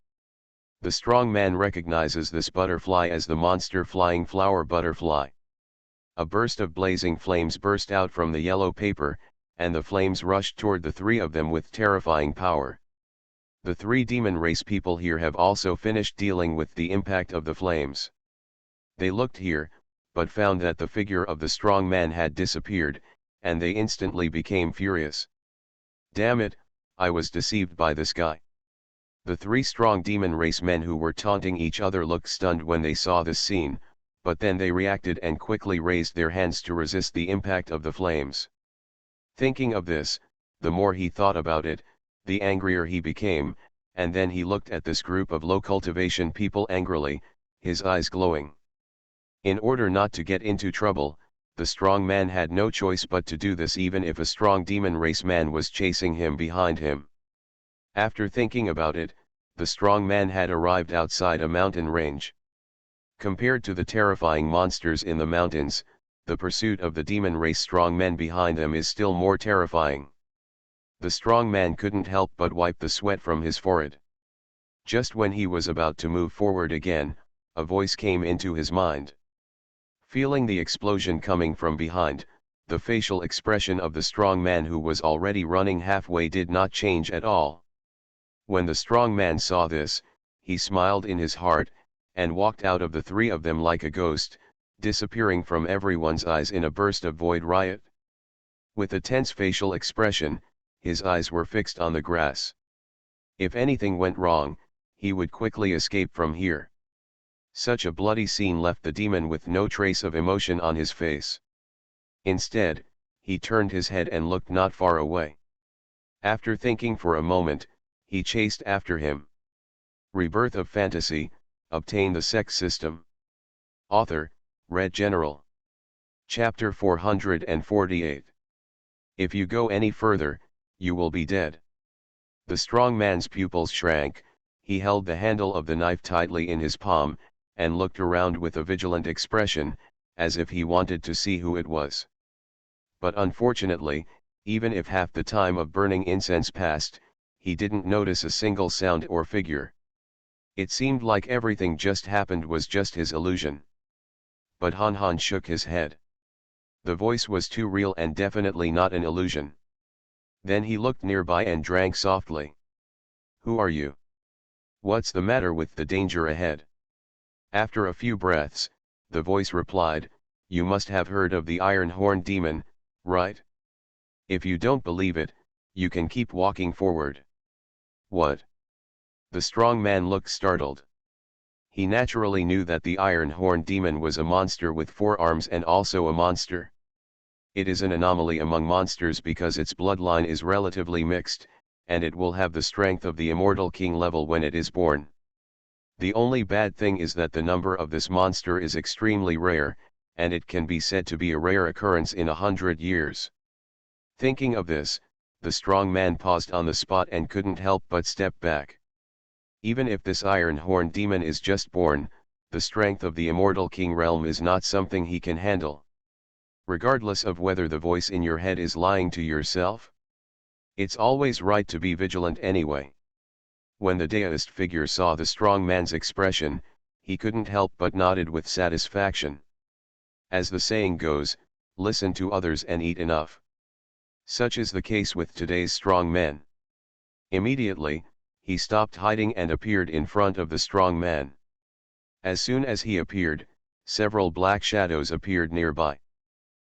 The strong man recognizes this butterfly as the monster flying flower butterfly. A burst of blazing flames burst out from the yellow paper, and the flames rushed toward the three of them with terrifying power. The three demon race people here have also finished dealing with the impact of the flames. They looked here, but found that the figure of the strong man had disappeared, and they instantly became furious. Damn it, I was deceived by this guy. The three strong demon race men who were taunting each other looked stunned when they saw this scene, but then they reacted and quickly raised their hands to resist the impact of the flames. Thinking of this, the more he thought about it, the angrier he became, and then he looked at this group of low cultivation people angrily, his eyes glowing. In order not to get into trouble, the strong man had no choice but to do this even if a strong demon race man was chasing him behind him. After thinking about it, the strong man had arrived outside a mountain range. Compared to the terrifying monsters in the mountains, the pursuit of the demon race strong men behind them is still more terrifying. The strong man couldn't help but wipe the sweat from his forehead. Just when he was about to move forward again, a voice came into his mind. Feeling the explosion coming from behind, the facial expression of the strong man who was already running halfway did not change at all. When the strong man saw this, he smiled in his heart, and walked out of the three of them like a ghost, disappearing from everyone's eyes in a burst of void riot. With a tense facial expression, his eyes were fixed on the grass. If anything went wrong, he would quickly escape from here. Such a bloody scene left the demon with no trace of emotion on his face. Instead, he turned his head and looked not far away. After thinking for a moment, he chased after him. Rebirth of Fantasy, obtain the Sect system. Author, Red General. Chapter 448. If you go any further, you will be dead. The strong man's pupils shrank, he held the handle of the knife tightly in his palm, and looked around with a vigilant expression, as if he wanted to see who it was. But unfortunately, even if half the time of burning incense passed, he didn't notice a single sound or figure. It seemed like everything just happened was just his illusion. But Han Han shook his head. The voice was too real and definitely not an illusion. Then he looked nearby and drank softly. Who are you? What's the matter with the danger ahead? After a few breaths, the voice replied, you must have heard of the Iron Horn Demon, right? If you don't believe it, you can keep walking forward. What? The strong man looked startled. He naturally knew that the Iron Horn Demon was a monster with 4 arms and also a monster. It is an anomaly among monsters because its bloodline is relatively mixed, and it will have the strength of the Immortal King level when it is born. The only bad thing is that the number of this monster is extremely rare, and it can be said to be a rare occurrence in 100 years. Thinking of this, the strong man paused on the spot and couldn't help but step back. Even if this Iron Horn Demon is just born, the strength of the Immortal King realm is not something he can handle. Regardless of whether the voice in your head is lying to yourself, it's always right to be vigilant anyway. When the deist figure saw the strong man's expression, he couldn't help but nodded with satisfaction. As the saying goes, listen to others and eat enough. Such is the case with today's strong men. Immediately, he stopped hiding and appeared in front of the strong man. As soon as he appeared, several black shadows appeared nearby.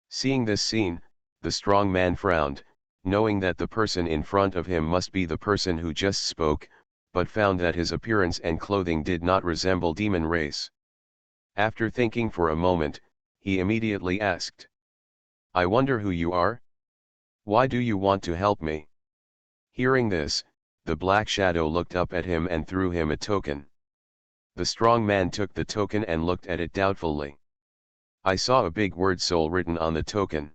Seeing this scene, the strong man frowned, knowing that the person in front of him must be the person who just spoke, but found that his appearance and clothing did not resemble demon race. After thinking for a moment, he immediately asked, "I wonder who you are? Why do you want to help me?" Hearing this, the black shadow looked up at him and threw him a token. The strong man took the token and looked at it doubtfully. I saw a big word soul written on the token.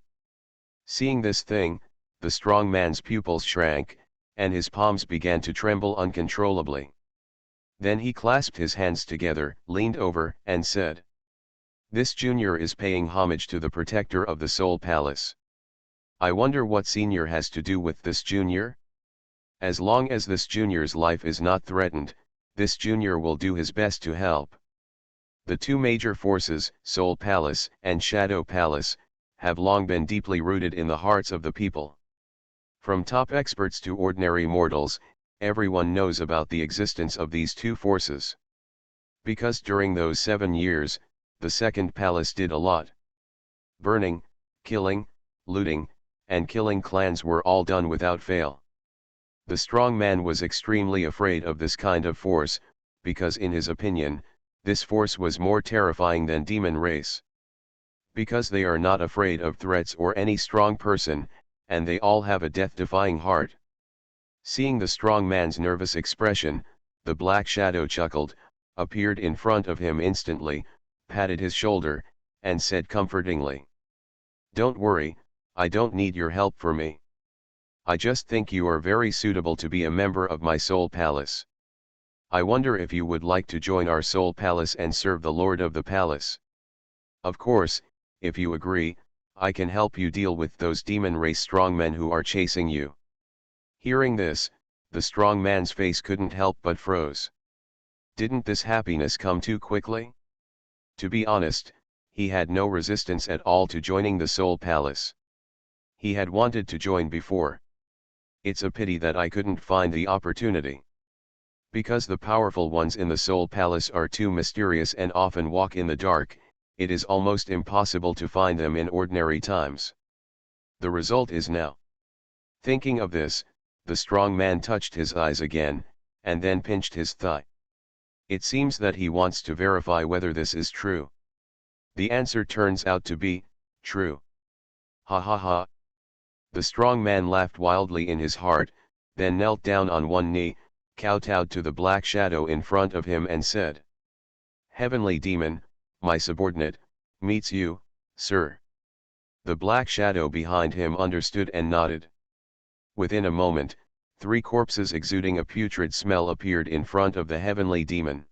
Seeing this thing, the strong man's pupils shrank, and his palms began to tremble uncontrollably. Then he clasped his hands together, leaned over, and said, "This junior is paying homage to the protector of the Soul Palace. I wonder what senior has to do with this junior? As long as this junior's life is not threatened, this junior will do his best to help." The two major forces, Soul Palace and Shadow Palace, have long been deeply rooted in the hearts of the people. From top experts to ordinary mortals, everyone knows about the existence of these two forces. Because during those 7 years, the Second Palace did a lot. Burning, killing, looting, and killing clans were all done without fail. The strong man was extremely afraid of this kind of force, because in his opinion, this force was more terrifying than demon race. Because they are not afraid of threats or any strong person, and they all have a death-defying heart. Seeing the strong man's nervous expression, the black shadow chuckled, appeared in front of him instantly, patted his shoulder, and said comfortingly, "Don't worry, I don't need your help for me. I just think you are very suitable to be a member of my Soul Palace. I wonder if you would like to join our Soul Palace and serve the Lord of the Palace. Of course, if you agree, I can help you deal with those demon race strongmen who are chasing you." Hearing this, the strong man's face couldn't help but froze. Didn't this happiness come too quickly? To be honest, he had no resistance at all to joining the Soul Palace. He had wanted to join before. It's a pity that I couldn't find the opportunity. Because the powerful ones in the Soul Palace are too mysterious and often walk in the dark, it is almost impossible to find them in ordinary times. The result is now. Thinking of this, the strong man touched his eyes again, and then pinched his thigh. It seems that he wants to verify whether this is true. The answer turns out to be true. Ha ha ha. The strong man laughed wildly in his heart, then knelt down on one knee, kowtowed to the black shadow in front of him and said, "Heavenly demon, my subordinate, meets you, sir." The black shadow behind him understood and nodded. Within a moment, 3 corpses exuding a putrid smell appeared in front of the heavenly demon.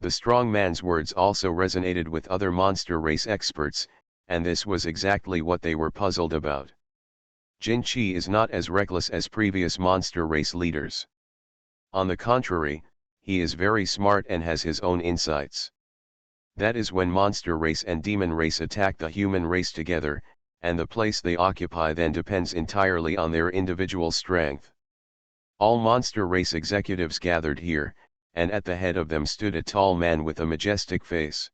The strong man's words also resonated with other monster race experts, and this was exactly what they were puzzled about. Jin Chi is not as reckless as previous monster race leaders. On the contrary, he is very smart and has his own insights. That is when monster race and demon race attack the human race together, and the place they occupy then depends entirely on their individual strength. All monster race executives gathered here, and at the head of them stood a tall man with a majestic face.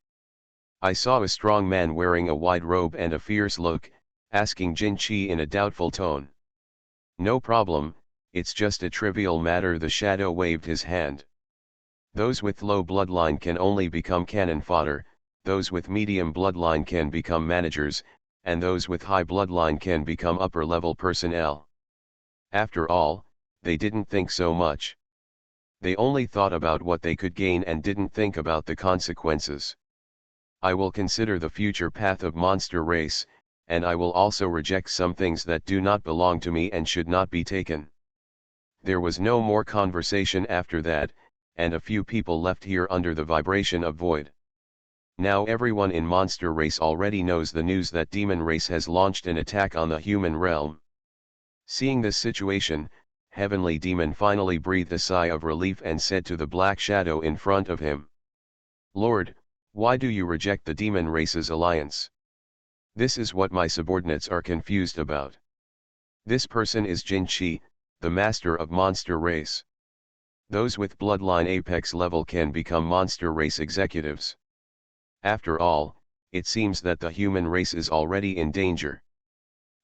I saw a strong man wearing a wide robe and a fierce look, asking Jin Chi in a doubtful tone. "No problem, it's just a trivial matter." The shadow waved his hand. "Those with low bloodline can only become cannon fodder, those with medium bloodline can become managers, and those with high bloodline can become upper-level personnel." After all, they didn't think so much. They only thought about what they could gain and didn't think about the consequences. I will consider the future path of monster race, and I will also reject some things that do not belong to me and should not be taken. There was no more conversation after that, and a few people left here under the vibration of void. Now everyone in monster race already knows the news that demon race has launched an attack on the human realm. Seeing this situation, Heavenly Demon finally breathed a sigh of relief and said to the black shadow in front of him, "Lord, why do you reject the demon race's alliance? This is what my subordinates are confused about. This person is Jin Chi, the master of monster race. Those with bloodline apex level can become monster race executives. After all, it seems that the human race is already in danger.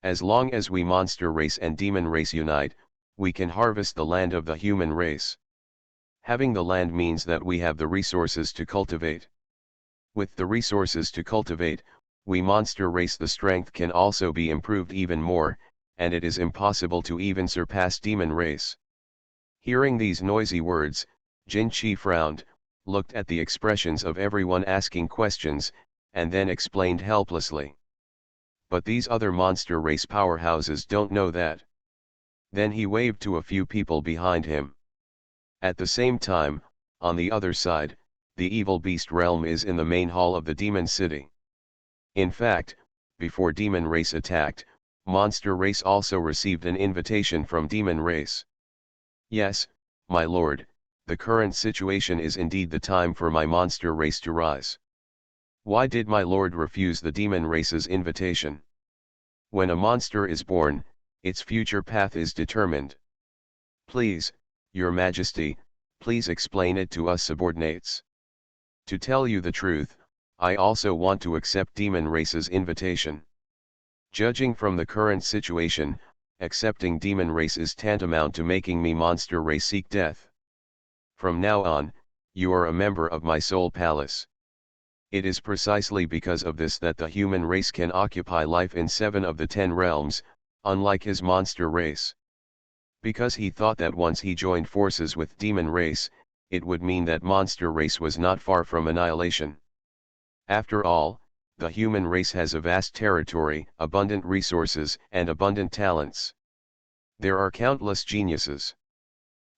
As long as we monster race and demon race unite, we can harvest the land of the human race. Having the land means that we have the resources to cultivate. With the resources to cultivate, we monster race the strength can also be improved even more, and it is impossible to even surpass demon race. Hearing these noisy words, Jin Chi frowned, looked at the expressions of everyone asking questions, and then explained helplessly. But these other monster race powerhouses don't know that. Then he waved to a few people behind him. At the same time, on the other side, the evil beast realm is in the main hall of the demon city. In fact, before demon race attacked, monster race also received an invitation from demon race. Yes, my lord, the current situation is indeed the time for my monster race to rise. Why did my lord refuse the demon race's invitation? When a monster is born, its future path is determined. Please, your majesty, please explain it to us subordinates. To tell you the truth, I also want to accept demon race's invitation. Judging from the current situation, accepting demon race is tantamount to making me monster race seek death. From now on, you are a member of my soul palace. It is precisely because of this that the human race can occupy life in 7 of the 10 realms, unlike his monster race. Because he thought that once he joined forces with demon race, it would mean that monster race was not far from annihilation. After all, the human race has a vast territory, abundant resources, and abundant talents. There are countless geniuses.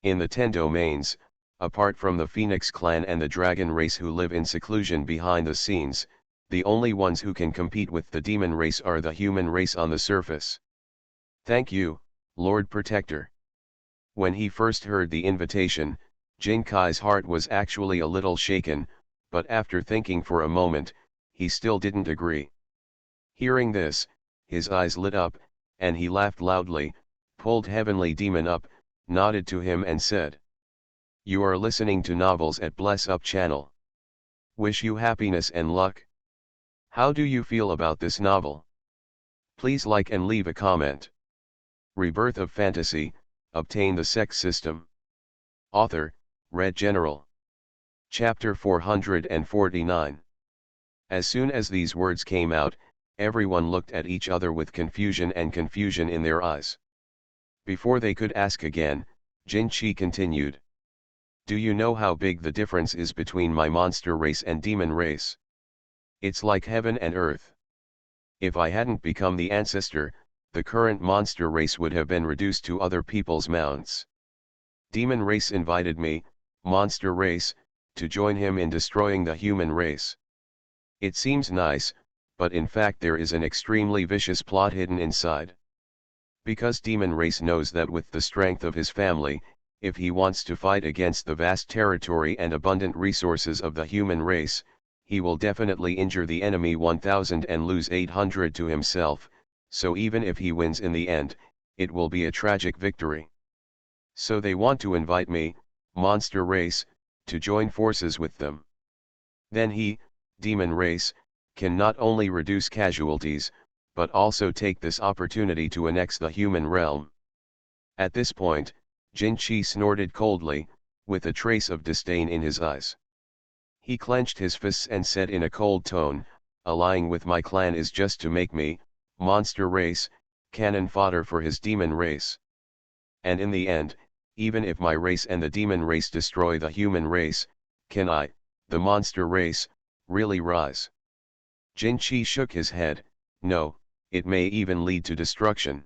In the 10 domains, apart from the Phoenix clan and the dragon race who live in seclusion behind the scenes, the only ones who can compete with the demon race are the human race on the surface. Thank you, Lord Protector. When he first heard the invitation, Jin Kai's heart was actually a little shaken, but after thinking for a moment, he still didn't agree. Hearing this, his eyes lit up, and he laughed loudly, pulled Heavenly Demon up, nodded to him and said, "You are listening to novels at Bless Up channel. Wish you happiness and luck. How do you feel about this novel? Please like and leave a comment. Rebirth of Fantasy, Obtain the Sect System. Author, Red General. Chapter 449. As soon as these words came out, everyone looked at each other with confusion in their eyes. Before they could ask again, Jin Chi continued. Do you know how big the difference is between my monster race and demon race? It's like heaven and earth. If I hadn't become the ancestor, the current monster race would have been reduced to other people's mounts. Demon race invited me, monster race, to join him in destroying the human race. It seems nice, but in fact there is an extremely vicious plot hidden inside. Because demon race knows that with the strength of his family, if he wants to fight against the vast territory and abundant resources of the human race, he will definitely injure the enemy 1000 and lose 800 to himself, so even if he wins in the end, it will be a tragic victory. So they want to invite me, monster race, to join forces with them. Then he, demon race, can not only reduce casualties, but also take this opportunity to annex the human realm. At this point, Jin Chi snorted coldly, with a trace of disdain in his eyes. He clenched his fists and said in a cold tone, allying with my clan is just to make me, monster race, cannon fodder for his demon race. And in the end, even if my race and the demon race destroy the human race, can I, the monster race, really rise? Jin Chi shook his head. No, it may even lead to destruction.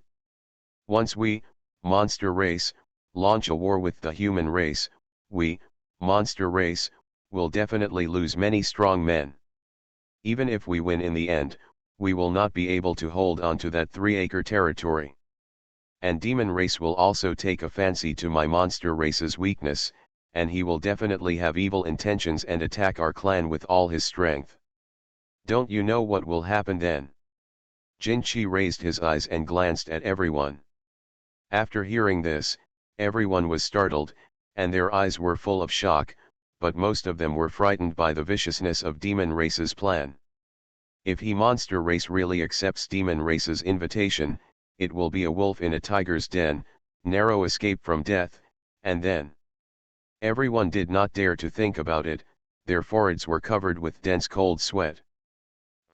Once we, monster race, launch a war with the human race, we, monster race, will definitely lose many strong men. Even if we win in the end, we will not be able to hold on to that 3-acre territory. And demon race will also take a fancy to my monster race's weakness, and he will definitely have evil intentions and attack our clan with all his strength. Don't you know what will happen then? Jin Chi raised his eyes and glanced at everyone. After hearing this, everyone was startled, and their eyes were full of shock, but most of them were frightened by the viciousness of demon race's plan. If he monster race really accepts demon race's invitation, it will be a wolf in a tiger's den, narrow escape from death, and then. Everyone did not dare to think about it, their foreheads were covered with dense cold sweat.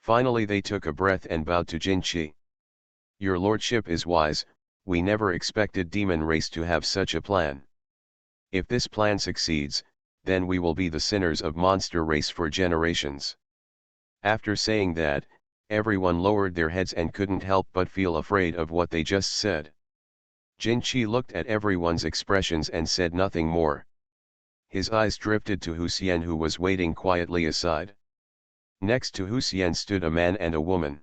Finally they took a breath and bowed to Jinchi. Your lordship is wise, we never expected demon race to have such a plan. If this plan succeeds, then we will be the sinners of monster race for generations. After saying that, everyone lowered their heads and couldn't help but feel afraid of what they just said. Jinchi looked at everyone's expressions and said nothing more. His eyes drifted to Huxian, who was waiting quietly aside. Next to Huxian stood a man and a woman.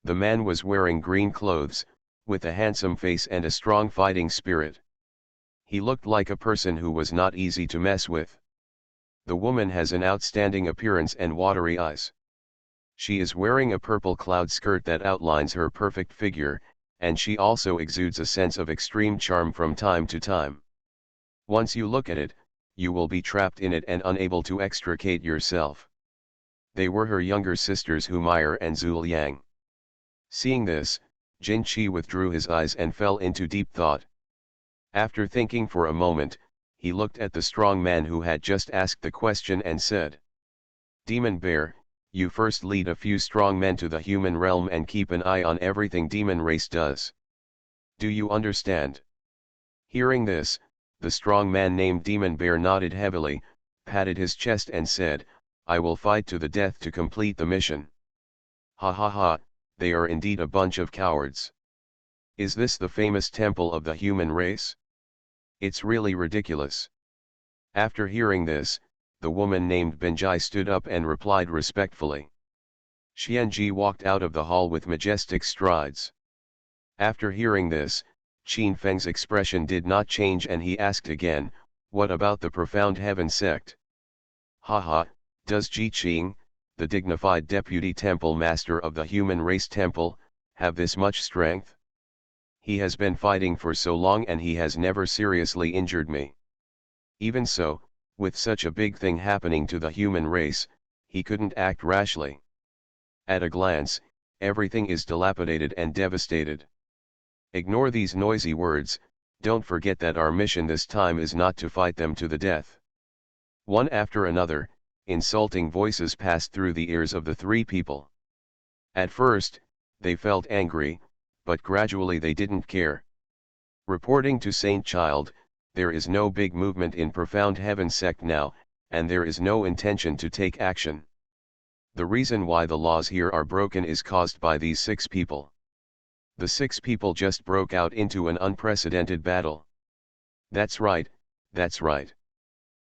The man was wearing green clothes, with a handsome face and a strong fighting spirit. He looked like a person who was not easy to mess with. The woman has an outstanding appearance and watery eyes. She is wearing a purple cloud skirt that outlines her perfect figure, and she also exudes a sense of extreme charm from time to time. Once you look at it, you will be trapped in it and unable to extricate yourself. They were her younger sisters Humair and Zuliang. Seeing this, Jinchi withdrew his eyes and fell into deep thought. After thinking for a moment, he looked at the strong man who had just asked the question and said, Demon Bear, you first lead a few strong men to the human realm and keep an eye on everything demon race does. Do you understand? Hearing this, the strong man named Demon Bear nodded heavily, patted his chest and said, I will fight to the death to complete the mission. Ha ha ha, they are indeed a bunch of cowards. Is this the famous temple of the human race? It's really ridiculous. After hearing this, the woman named Benjai stood up and replied respectfully. Xianji walked out of the hall with majestic strides. After hearing this, Qin Feng's expression did not change and he asked again, what about the profound heaven sect? Haha, does Ji Qing, the dignified deputy temple master of the human race temple, have this much strength? He has been fighting for so long and he has never seriously injured me. Even so, with such a big thing happening to the human race, he couldn't act rashly. At a glance, everything is dilapidated and devastated. Ignore these noisy words, don't forget that our mission this time is not to fight them to the death. One after another, insulting voices passed through the ears of the three people. At first, they felt angry, but gradually they didn't care. Reporting to Saint Child, there is no big movement in Profound Heaven sect now, and there is no intention to take action. The reason why the laws here are broken is caused by these 6 people. The 6 people just broke out into an unprecedented battle. That's right, that's right.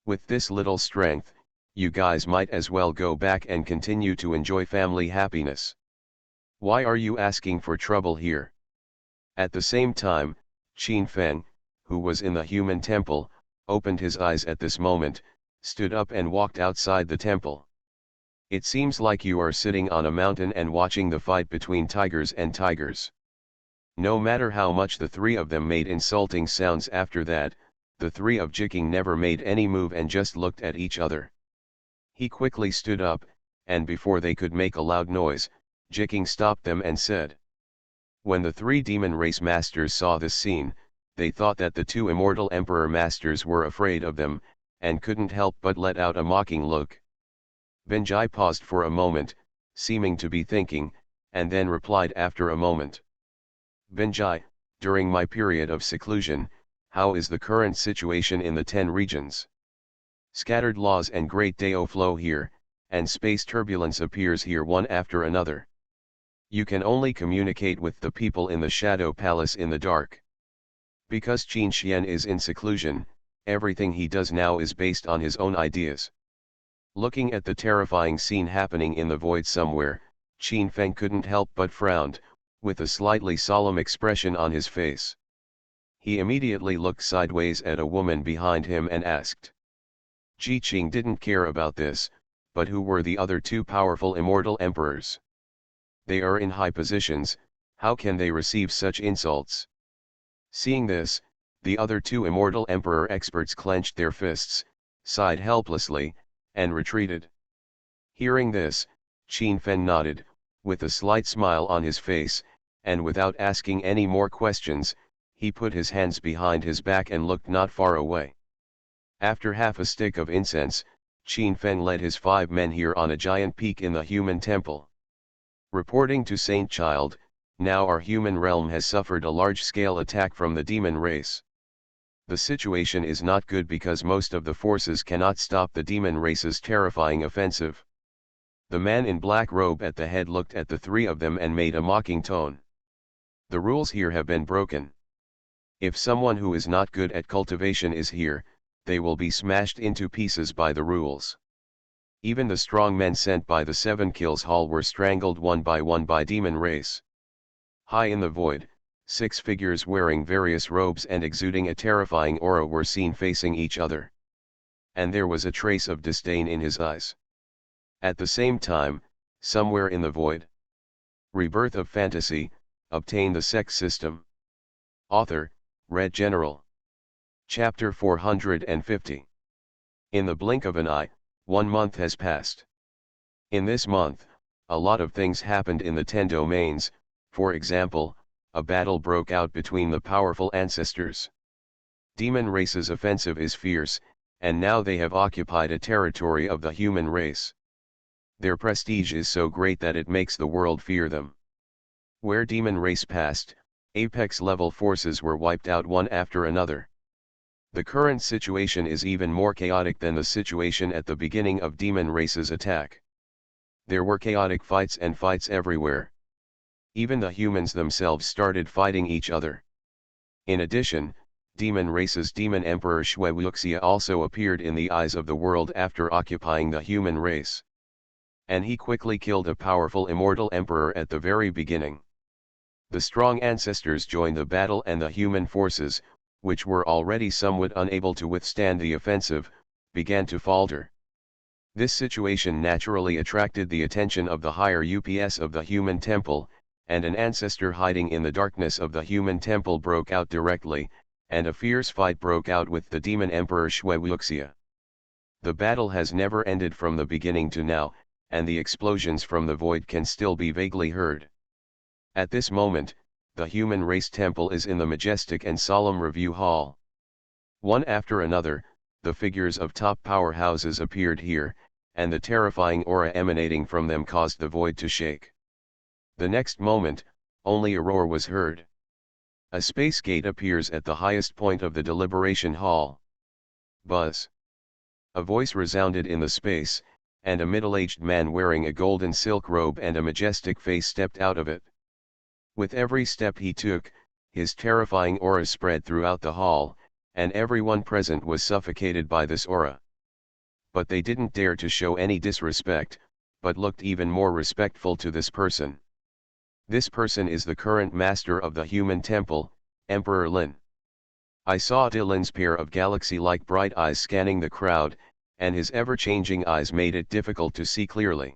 With this little strength, you guys might as well go back and continue to enjoy family happiness. Why are you asking for trouble here? At the same time, Qin Feng, who was in the human temple, opened his eyes at this moment, stood up and walked outside the temple. It seems like you are sitting on a mountain and watching the fight between tigers and tigers. No matter how much the 3 of them made insulting sounds after that, the 3 of Jiking never made any move and just looked at each other. He quickly stood up, and before they could make a loud noise, Jiking stopped them and said. When the 3 demon race masters saw this scene, they thought that the 2 immortal emperor masters were afraid of them, and couldn't help but let out a mocking look. Benjai paused for a moment, seeming to be thinking, and then replied after a moment. Benjai, during my period of seclusion, how is the current situation in the 10 regions? Scattered laws and great Dao flow here, and space turbulence appears here one after another. You can only communicate with the people in the Shadow Palace in the dark. Because Qin Xian is in seclusion, everything he does now is based on his own ideas. Looking at the terrifying scene happening in the void somewhere, Qin Feng couldn't help but frowned, with a slightly solemn expression on his face. He immediately looked sideways at a woman behind him and asked. Ji Qing didn't care about this, but who were the other 2 powerful immortal emperors? They are in high positions, how can they receive such insults? Seeing this, the other 2 immortal emperor experts clenched their fists, sighed helplessly, and retreated. Hearing this, Qin Feng nodded, with a slight smile on his face, and without asking any more questions, he put his hands behind his back and looked not far away. After half a stick of incense, Qin Feng led his 5 men here on a giant peak in the human temple. Reporting to Saint Child, now our human realm has suffered a large-scale attack from the demon race. The situation is not good because most of the forces cannot stop the demon race's terrifying offensive. The man in black robe at the head looked at the 3 of them and made a mocking tone. The rules here have been broken. If someone who is not good at cultivation is here, they will be smashed into pieces by the rules. Even the strong men sent by the 7 Kills Hall were strangled one by demon race. High in the void, 6 figures wearing various robes and exuding a terrifying aura were seen facing each other. And there was a trace of disdain in his eyes. At the same time, somewhere in the void. Rebirth of Fantasy, obtain the Sect system. Author, Red General. Chapter 450. In the blink of an eye, 1 month has passed. In this month, a lot of things happened in the 10 domains. For example, a battle broke out between the powerful ancestors. Demon race's offensive is fierce, and now they have occupied a territory of the human race. Their prestige is so great that it makes the world fear them. Where demon race passed, apex-level forces were wiped out one after another. The current situation is even more chaotic than the situation at the beginning of demon race's attack. There were chaotic fights and fights everywhere. Even the humans themselves started fighting each other. In addition, demon race's demon emperor Shui Wuxia also appeared in the eyes of the world after occupying the human race. And he quickly killed a powerful immortal emperor at the very beginning. The strong ancestors joined the battle and the human forces, which were already somewhat unable to withstand the offensive, began to falter. This situation naturally attracted the attention of the higher UPS of the human temple, and an ancestor hiding in the darkness of the human temple broke out directly, and a fierce fight broke out with the demon emperor Shui Wuxia. The battle has never ended from the beginning to now, and the explosions from the void can still be vaguely heard. At this moment, the human race temple is in the majestic and solemn review hall. One after another, the figures of top powerhouses appeared here, and the terrifying aura emanating from them caused the void to shake. The next moment, only a roar was heard. A space gate appears at the highest point of the deliberation hall. Buzz. A voice resounded in the space, and a middle-aged man wearing a golden silk robe and a majestic face stepped out of it. With every step he took, his terrifying aura spread throughout the hall, and everyone present was suffocated by this aura. But they didn't dare to show any disrespect, but looked even more respectful to this person. This person is the current master of the human temple, Emperor Lin. I saw Dylan's pair of galaxy-like bright eyes scanning the crowd, and his ever-changing eyes made it difficult to see clearly.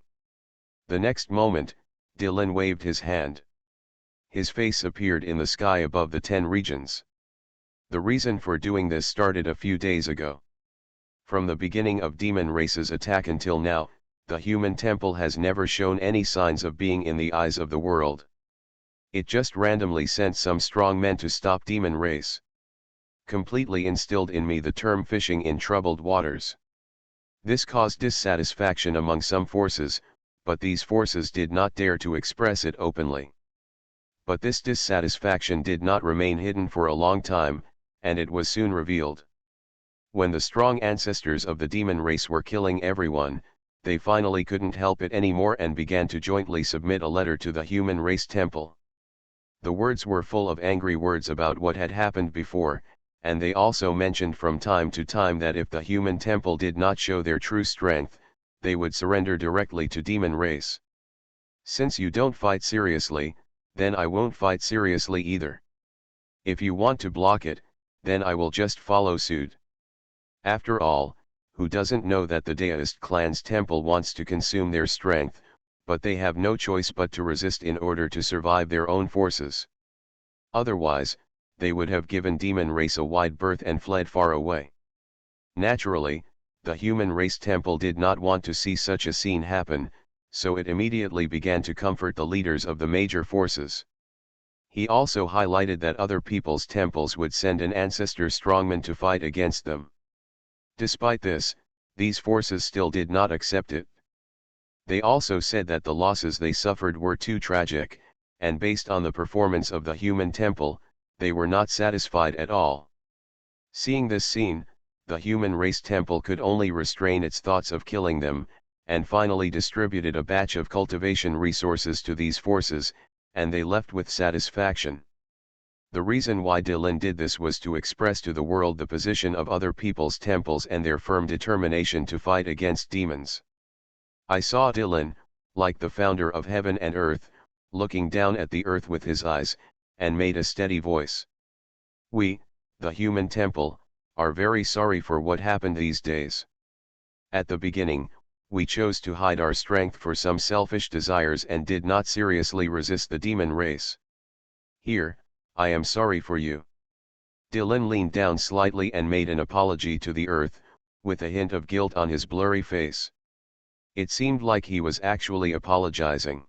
The next moment, Dylan waved his hand. His face appeared in the sky above the 10 regions. The reason for doing this started a few days ago. From the beginning of demon race's attack until now, the human temple has never shown any signs of being in the eyes of the world. It just randomly sent some strong men to stop demon race. Completely instilled in me the term fishing in troubled waters. This caused dissatisfaction among some forces, but these forces did not dare to express it openly. But this dissatisfaction did not remain hidden for a long time, and it was soon revealed. When the strong ancestors of the demon race were killing everyone, they finally couldn't help it anymore and began to jointly submit a letter to the human race temple. The words were full of angry words about what had happened before, and they also mentioned from time to time that if the human temple did not show their true strength, they would surrender directly to demon race. Since you don't fight seriously, then I won't fight seriously either. If you want to block it, then I will just follow suit. After all, who doesn't know that the Daoist clan's temple wants to consume their strength, but they have no choice but to resist in order to survive their own forces. Otherwise, they would have given demon race a wide berth and fled far away. Naturally, the human race temple did not want to see such a scene happen, so it immediately began to comfort the leaders of the major forces. He also highlighted that other people's temples would send an ancestor strongman to fight against them. Despite this, these forces still did not accept it. They also said that the losses they suffered were too tragic, and based on the performance of the human temple, they were not satisfied at all. Seeing this scene, the human race temple could only restrain its thoughts of killing them, and finally distributed a batch of cultivation resources to these forces, and they left with satisfaction. The reason why Dylan did this was to express to the world the position of other people's temples and their firm determination to fight against demons. I saw Dylan, like the founder of heaven and earth, looking down at the earth with his eyes, and made a steady voice. We, the human temple, are very sorry for what happened these days. At the beginning, we chose to hide our strength for some selfish desires and did not seriously resist the demon race. Here, I am sorry for you. Dylan leaned down slightly and made an apology to the earth, with a hint of guilt on his blurry face. It seemed like he was actually apologizing.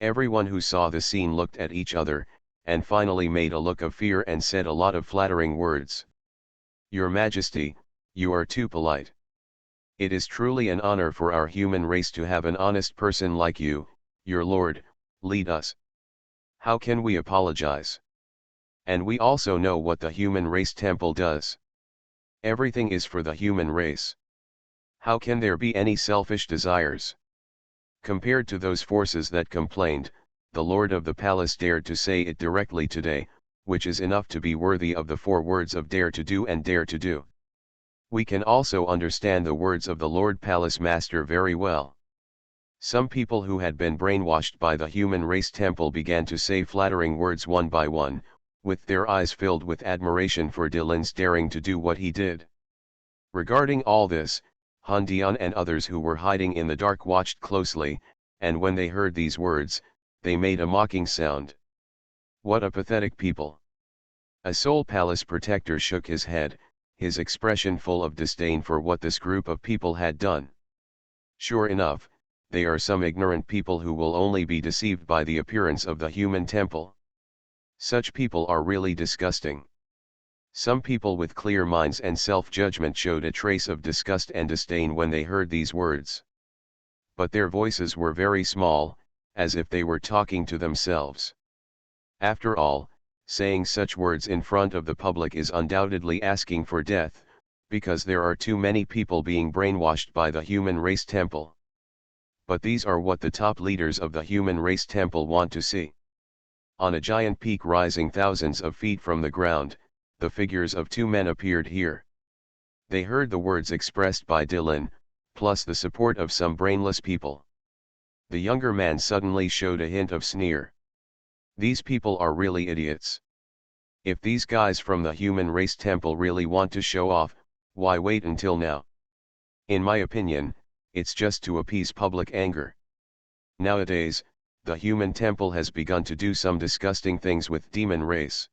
Everyone who saw the scene looked at each other, and finally made a look of fear and said a lot of flattering words. Your Majesty, you are too polite. It is truly an honor for our human race to have an honest person like you, your Lord, lead us. How can we apologize? And we also know what the human race temple does. Everything is for the human race. How can there be any selfish desires? Compared to those forces that complained, the Lord of the Palace dared to say it directly today, which is enough to be worthy of the 4 words of dare to do and dare to do. We can also understand the words of the Lord Palace Master very well. Some people who had been brainwashed by the human race temple began to say flattering words one by one, with their eyes filled with admiration for Dylan's daring to do what he did. Regarding all this, Hundian and others who were hiding in the dark watched closely, and when they heard these words, they made a mocking sound. What a pathetic people! A Soul Palace protector shook his head, his expression full of disdain for what this group of people had done. Sure enough, they are some ignorant people who will only be deceived by the appearance of the human temple. Such people are really disgusting. Some people with clear minds and self-judgment showed a trace of disgust and disdain when they heard these words. But their voices were very small, as if they were talking to themselves. After all, saying such words in front of the public is undoubtedly asking for death, because there are too many people being brainwashed by the human race temple. But these are what the top leaders of the human race temple want to see. On a giant peak rising thousands of feet from the ground, the figures of 2 men appeared here. They heard the words expressed by Dylan, plus the support of some brainless people. The younger man suddenly showed a hint of sneer. These people are really idiots. If these guys from the human race temple really want to show off, why wait until now? In my opinion, it's just to appease public anger. Nowadays, the human temple has begun to do some disgusting things with demon race.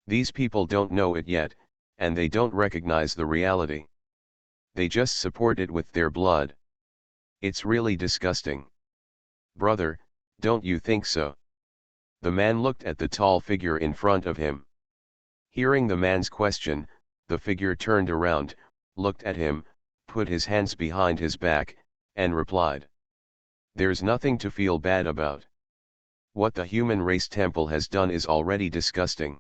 These people don't know it yet, and they don't recognize the reality. They just support it with their blood. It's really disgusting. Brother, don't you think so? The man looked at the tall figure in front of him. Hearing the man's question, the figure turned around, looked at him, put his hands behind his back, and replied. There's nothing to feel bad about. What the human race temple has done is already disgusting.